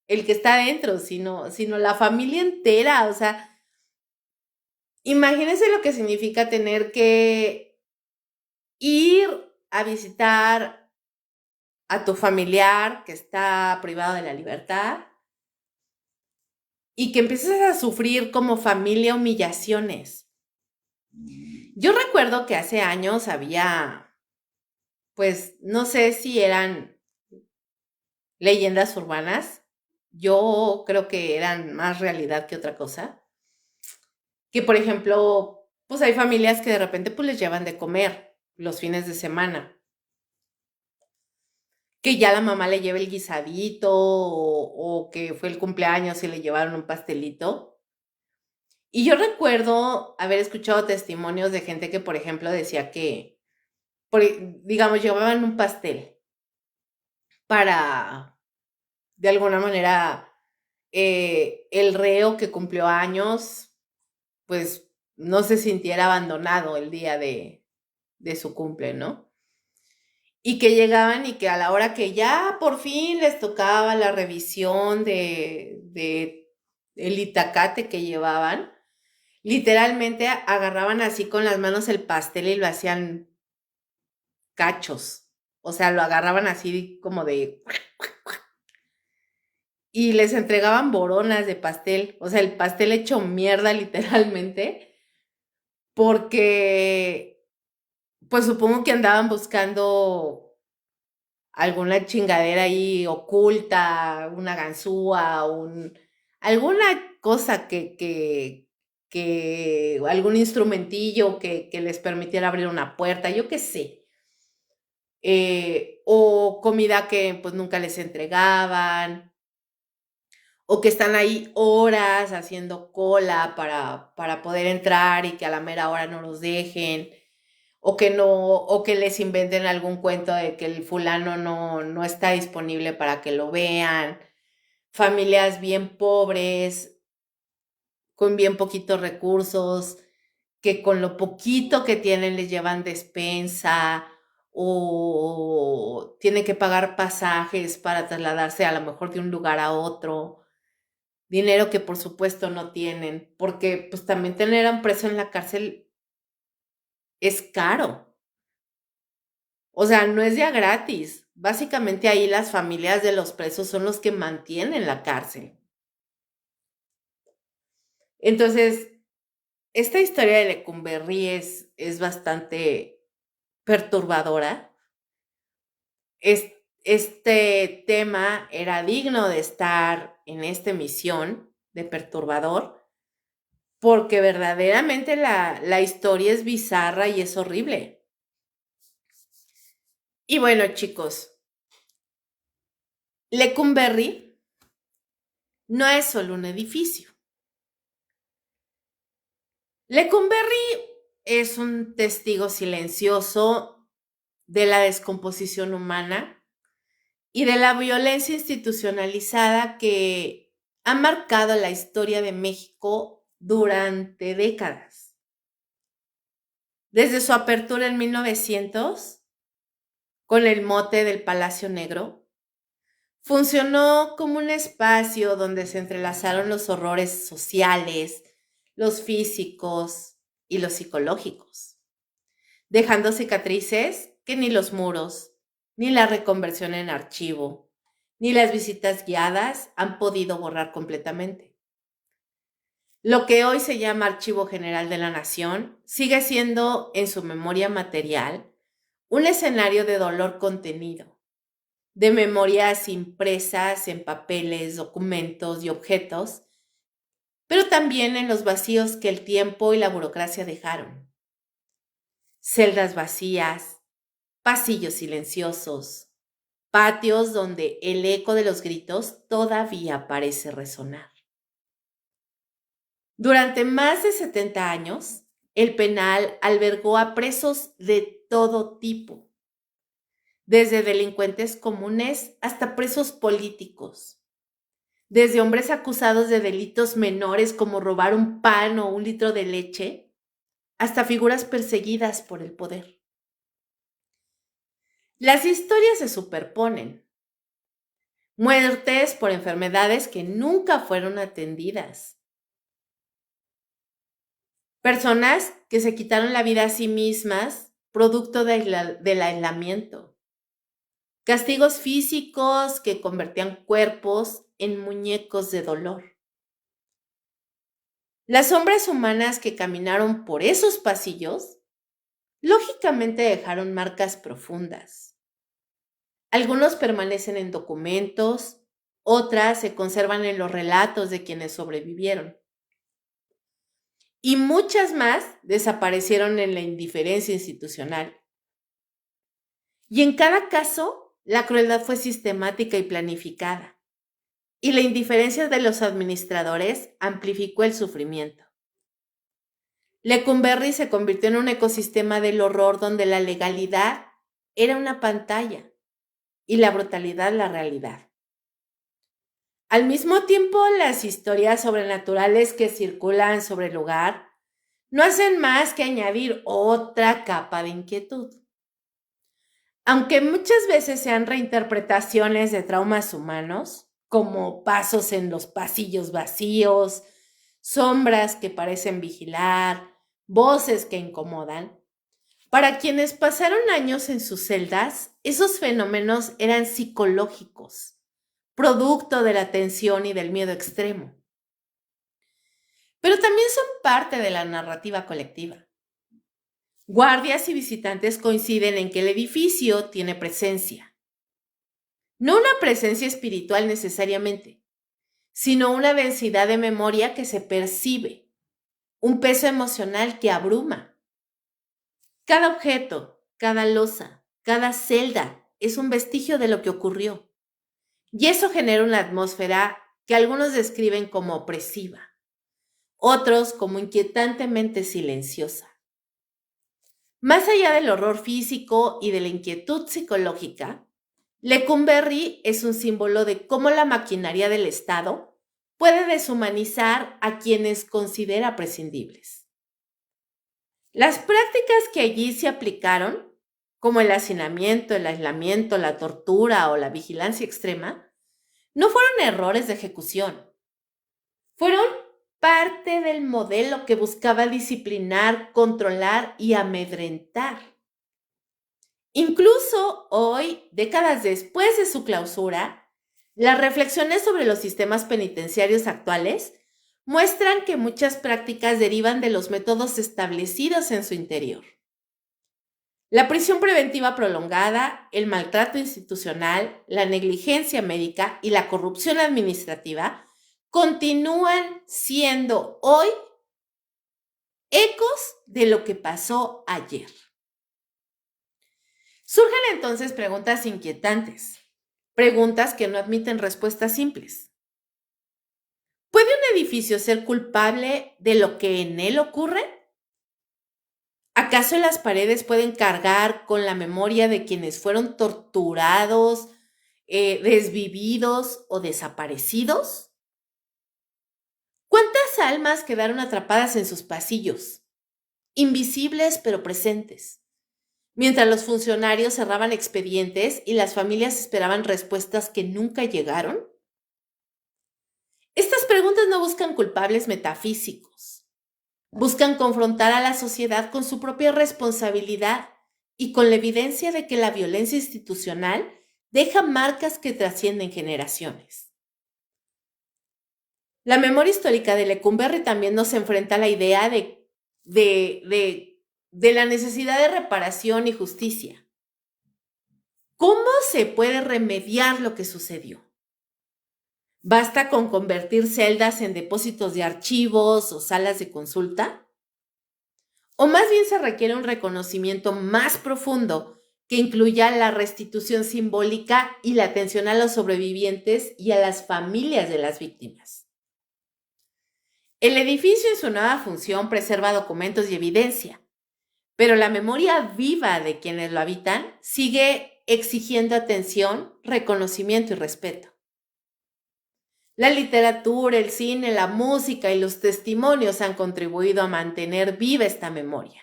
el que está adentro, sino la familia entera. O sea, imagínense lo que significa tener que ir a visitar a tu familiar que está privado de la libertad y que empieces a sufrir como familia humillaciones. Yo recuerdo que hace años había, pues no sé si eran leyendas urbanas, yo creo que eran más realidad que otra cosa, que por ejemplo, pues hay familias que de repente pues les llevan de comer los fines de semana, que ya la mamá le lleva el guisadito o que fue el cumpleaños y le llevaron un pastelito. Y yo recuerdo haber escuchado testimonios de gente que, por ejemplo, decía que, digamos, llevaban un pastel para, de alguna manera, el reo que cumplió años, pues no se sintiera abandonado el día de su cumple, ¿no? Y que llegaban y que a la hora que ya por fin les tocaba la revisión de el itacate que llevaban, literalmente agarraban así con las manos el pastel y lo hacían cachos. O sea, lo agarraban así como de y les entregaban boronas de pastel, o sea, el pastel hecho mierda literalmente, porque pues supongo que andaban buscando alguna chingadera ahí oculta, una ganzúa, alguna cosa algún instrumentillo que les permitiera abrir una puerta, yo qué sé. O comida que pues nunca les entregaban, o que están ahí horas haciendo cola para poder entrar y que a la mera hora no los dejen. o que les inventen algún cuento de que el fulano no está disponible para que lo vean, familias bien pobres, con bien poquitos recursos, que con lo poquito que tienen les llevan despensa o tienen que pagar pasajes para trasladarse a lo mejor de un lugar a otro, dinero que por supuesto no tienen, porque pues también tener a un preso en la cárcel es caro, o sea, no es ya gratis. Básicamente ahí las familias de los presos son los que mantienen la cárcel. Entonces, esta historia de Lecumberri es bastante perturbadora. Este tema era digno de estar en esta emisión de Perturbador, porque verdaderamente la historia es bizarra y es horrible. Y bueno, chicos, Lecumberri no es solo un edificio. Lecumberri es un testigo silencioso de la descomposición humana y de la violencia institucionalizada que ha marcado la historia de México durante décadas. Desde su apertura en 1900, con el mote del Palacio Negro, funcionó como un espacio donde se entrelazaron los horrores sociales, los físicos y los psicológicos, dejando cicatrices que ni los muros, ni la reconversión en archivo, ni las visitas guiadas han podido borrar completamente. Lo que hoy se llama Archivo General de la Nación sigue siendo, en su memoria material, un escenario de dolor contenido, de memorias impresas en papeles, documentos y objetos, pero también en los vacíos que el tiempo y la burocracia dejaron. Celdas vacías, pasillos silenciosos, patios donde el eco de los gritos todavía parece resonar. Durante más de 70 años, el penal albergó a presos de todo tipo, desde delincuentes comunes hasta presos políticos, desde hombres acusados de delitos menores como robar un pan o un litro de leche, hasta figuras perseguidas por el poder. Las historias se superponen. Muertes por enfermedades que nunca fueron atendidas. Personas que se quitaron la vida a sí mismas producto del aislamiento. Castigos físicos que convertían cuerpos en muñecos de dolor. Las sombras humanas que caminaron por esos pasillos, lógicamente dejaron marcas profundas. Algunos permanecen en documentos, otras se conservan en los relatos de quienes sobrevivieron. Y muchas más desaparecieron en la indiferencia institucional. Y en cada caso, la crueldad fue sistemática y planificada, y la indiferencia de los administradores amplificó el sufrimiento. Lecumberri se convirtió en un ecosistema del horror donde la legalidad era una pantalla y la brutalidad la realidad. Al mismo tiempo, las historias sobrenaturales que circulan sobre el lugar no hacen más que añadir otra capa de inquietud. Aunque muchas veces sean reinterpretaciones de traumas humanos, como pasos en los pasillos vacíos, sombras que parecen vigilar, voces que incomodan, para quienes pasaron años en sus celdas, esos fenómenos eran psicológicos, producto de la tensión y del miedo extremo. Pero también son parte de la narrativa colectiva. Guardias y visitantes coinciden en que el edificio tiene presencia. No una presencia espiritual necesariamente, sino una densidad de memoria que se percibe, un peso emocional que abruma. Cada objeto, cada losa, cada celda es un vestigio de lo que ocurrió. Y eso genera una atmósfera que algunos describen como opresiva, otros como inquietantemente silenciosa. Más allá del horror físico y de la inquietud psicológica, Lecumberri es un símbolo de cómo la maquinaria del Estado puede deshumanizar a quienes considera prescindibles. Las prácticas que allí se aplicaron, como el hacinamiento, el aislamiento, la tortura o la vigilancia extrema, no fueron errores de ejecución. Fueron parte del modelo que buscaba disciplinar, controlar y amedrentar. Incluso hoy, décadas después de su clausura, las reflexiones sobre los sistemas penitenciarios actuales muestran que muchas prácticas derivan de los métodos establecidos en su interior. La prisión preventiva prolongada, el maltrato institucional, la negligencia médica y la corrupción administrativa continúan siendo hoy ecos de lo que pasó ayer. Surgen entonces preguntas inquietantes, preguntas que no admiten respuestas simples. ¿Puede un edificio ser culpable de lo que en él ocurre? ¿Acaso las paredes pueden cargar con la memoria de quienes fueron torturados, desvividos o desaparecidos? ¿Cuántas almas quedaron atrapadas en sus pasillos, invisibles pero presentes, mientras los funcionarios cerraban expedientes y las familias esperaban respuestas que nunca llegaron? Estas preguntas no buscan culpables metafísicos, buscan confrontar a la sociedad con su propia responsabilidad y con la evidencia de que la violencia institucional deja marcas que trascienden generaciones. La memoria histórica de Lecumberri también nos enfrenta a la idea de la necesidad de reparación y justicia. ¿Cómo se puede remediar lo que sucedió? ¿Basta con convertir celdas en depósitos de archivos o salas de consulta? ¿O más bien se requiere un reconocimiento más profundo que incluya la restitución simbólica y la atención a los sobrevivientes y a las familias de las víctimas? El edificio en su nueva función preserva documentos y evidencia, pero la memoria viva de quienes lo habitan sigue exigiendo atención, reconocimiento y respeto. La literatura, el cine, la música y los testimonios han contribuido a mantener viva esta memoria.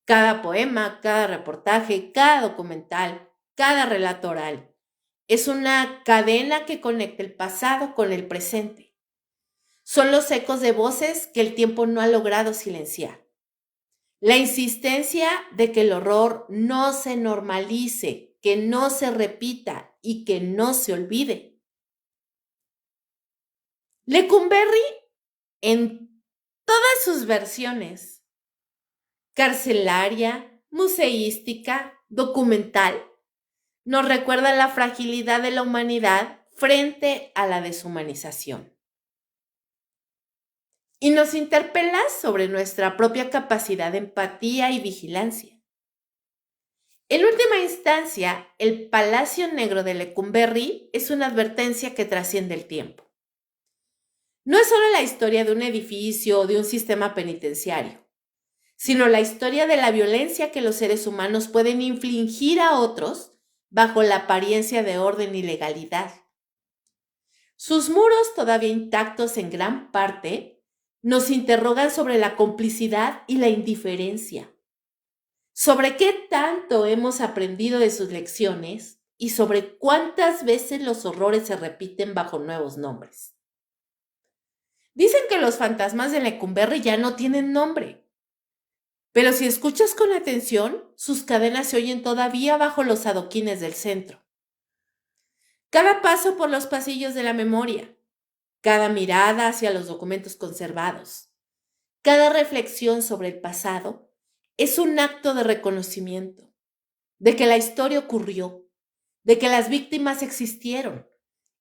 Cada poema, cada reportaje, cada documental, cada relato oral es una cadena que conecta el pasado con el presente. Son los ecos de voces que el tiempo no ha logrado silenciar. La insistencia de que el horror no se normalice, que no se repita y que no se olvide. Lecumberri, en todas sus versiones, carcelaria, museística, documental, nos recuerda la fragilidad de la humanidad frente a la deshumanización. Y nos interpela sobre nuestra propia capacidad de empatía y vigilancia. En última instancia, el Palacio Negro de Lecumberri es una advertencia que trasciende el tiempo. No es solo la historia de un edificio o de un sistema penitenciario, sino la historia de la violencia que los seres humanos pueden infligir a otros bajo la apariencia de orden y legalidad. Sus muros, todavía intactos en gran parte, nos interrogan sobre la complicidad y la indiferencia, sobre qué tanto hemos aprendido de sus lecciones y sobre cuántas veces los horrores se repiten bajo nuevos nombres. Dicen que los fantasmas de Lecumberri ya no tienen nombre, pero si escuchas con atención, sus cadenas se oyen todavía bajo los adoquines del centro. Cada paso por los pasillos de la memoria, cada mirada hacia los documentos conservados, cada reflexión sobre el pasado es un acto de reconocimiento, de que la historia ocurrió, de que las víctimas existieron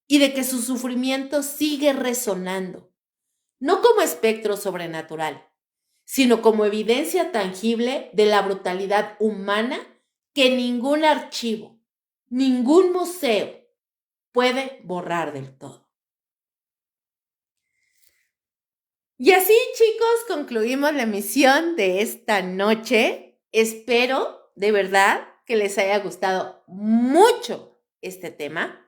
y de que su sufrimiento sigue resonando, no como espectro sobrenatural, sino como evidencia tangible de la brutalidad humana que ningún archivo, ningún museo puede borrar del todo. Y así, chicos, concluimos la emisión de esta noche. Espero de verdad que les haya gustado mucho este tema.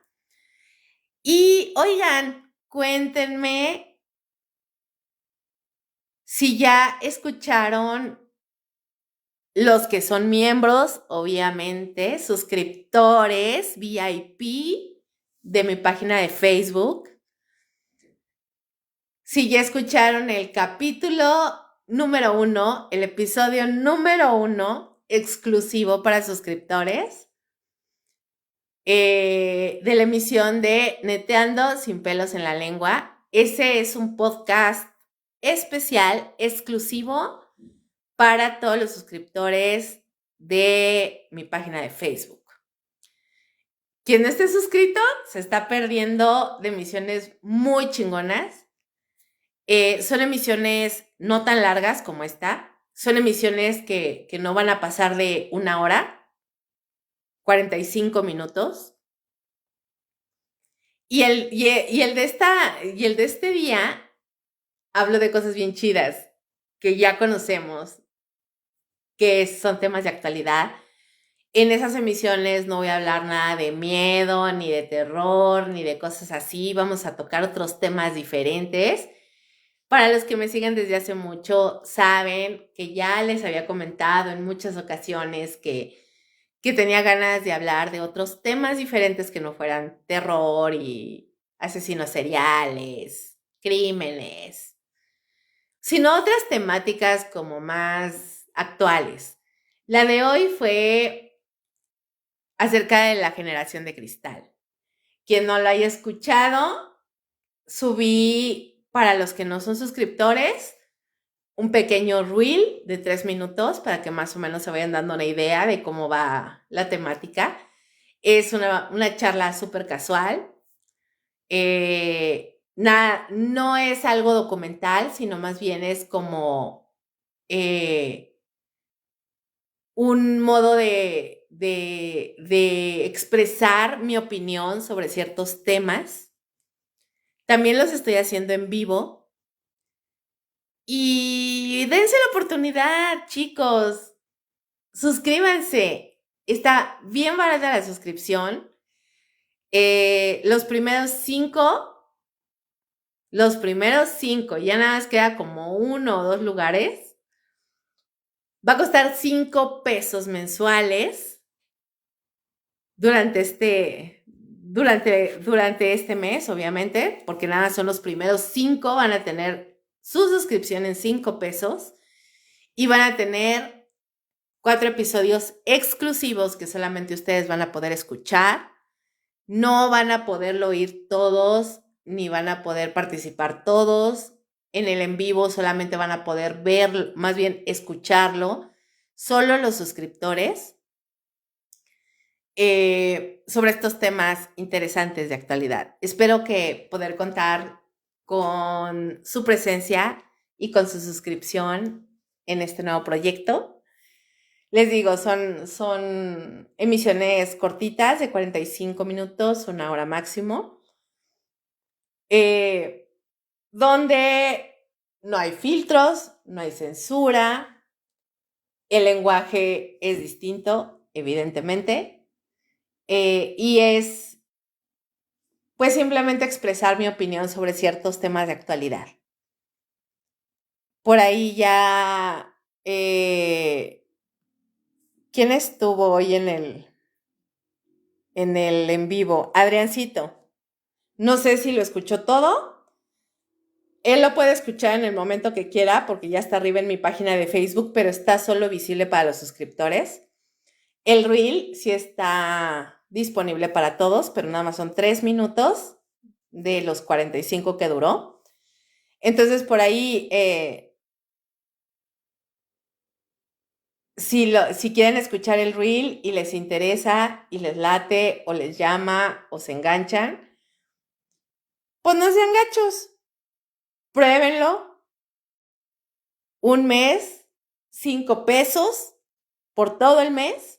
Y oigan, cuéntenme si ya escucharon los que son miembros, obviamente, suscriptores VIP de mi página de Facebook. Si ya escucharon el capítulo número 1, el episodio número 1, exclusivo para suscriptores, de la emisión de Neteando sin pelos en la lengua. Ese es un podcast especial, exclusivo para todos los suscriptores de mi página de Facebook. Quien no esté suscrito se está perdiendo de emisiones muy chingonas. Son emisiones no tan largas como esta. Son emisiones que no van a pasar de 1 hora, 45 minutos. Y el de este día hablo de cosas bien chidas que ya conocemos, que son temas de actualidad. En esas emisiones no voy a hablar nada de miedo, ni de terror, ni de cosas así. Vamos a tocar otros temas diferentes. Para los que me siguen desde hace mucho, saben que ya les había comentado en muchas ocasiones que tenía ganas de hablar de otros temas diferentes que no fueran terror y asesinos seriales, crímenes, sino otras temáticas como más actuales. La de hoy fue acerca de la generación de cristal. Quien no lo haya escuchado, subí, para los que no son suscriptores, un pequeño reel de 3 minutos para que más o menos se vayan dando una idea de cómo va la temática. Es una charla súper casual. No es algo documental, sino más bien es como un modo de expresar mi opinión sobre ciertos temas. También los estoy haciendo en vivo. Y dense la oportunidad, chicos. Suscríbanse. Está bien barata la suscripción. Los primeros 5, ya nada más queda como 1 o 2 lugares. Va a costar 5 pesos mensuales durante este mes, obviamente, porque nada, son los primeros 5, van a tener su suscripción en 5 pesos y van a tener 4 episodios exclusivos que solamente ustedes van a poder escuchar. No van a poderlo oír todos, ni van a poder participar todos. En el en vivo solamente van a poder ver, más bien escucharlo, solo los suscriptores, sobre estos temas interesantes de actualidad. Espero que poder contar con su presencia y con su suscripción en este nuevo proyecto. Les digo, son emisiones cortitas de 45 minutos, 1 hora máximo, donde no hay filtros, no hay censura, el lenguaje es distinto, evidentemente, y es pues simplemente expresar mi opinión sobre ciertos temas de actualidad. Por ahí ya, ¿quién estuvo hoy en el en vivo? Adriancito. No sé si lo escuchó todo. Él lo puede escuchar en el momento que quiera porque ya está arriba en mi página de Facebook, pero está solo visible para los suscriptores. El reel sí está disponible para todos, pero nada más son 3 minutos de los 45 que duró. Entonces, por ahí, si quieren escuchar el reel y les interesa y les late o les llama o se enganchan, pues no sean gachos. Pruébenlo. 1 mes, 5 pesos por todo el mes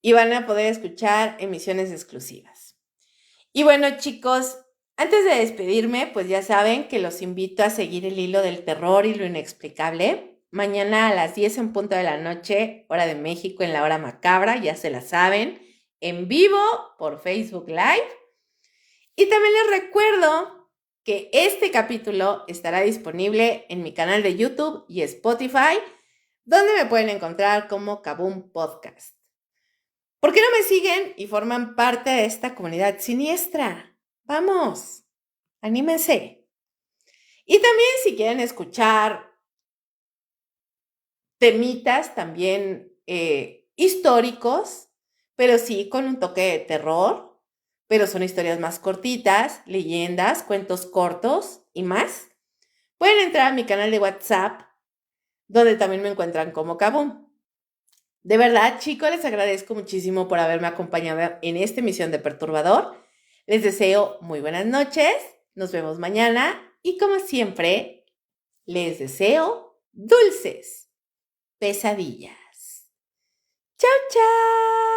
y van a poder escuchar emisiones exclusivas. Y bueno, chicos, antes de despedirme, pues ya saben que los invito a seguir el hilo del terror y lo inexplicable. mañana a las 10 en punto de la noche, hora de México, en la hora macabra, ya se la saben, en vivo por Facebook Live. Y también les recuerdo que este capítulo estará disponible en mi canal de YouTube y Spotify, donde me pueden encontrar como Kaboom Podcast. ¿Por qué no me siguen y forman parte de esta comunidad siniestra? ¡Vamos! ¡Anímense! Y también si quieren escuchar temitas también históricos, pero sí con un toque de terror, pero son historias más cortitas, leyendas, cuentos cortos y más, pueden entrar a mi canal de WhatsApp, donde también me encuentran como Kaboom. De verdad, chicos, les agradezco muchísimo por haberme acompañado en esta emisión de Perturbador. Les deseo muy buenas noches, nos vemos mañana y como siempre, les deseo dulces pesadillas. ¡Chao, chao!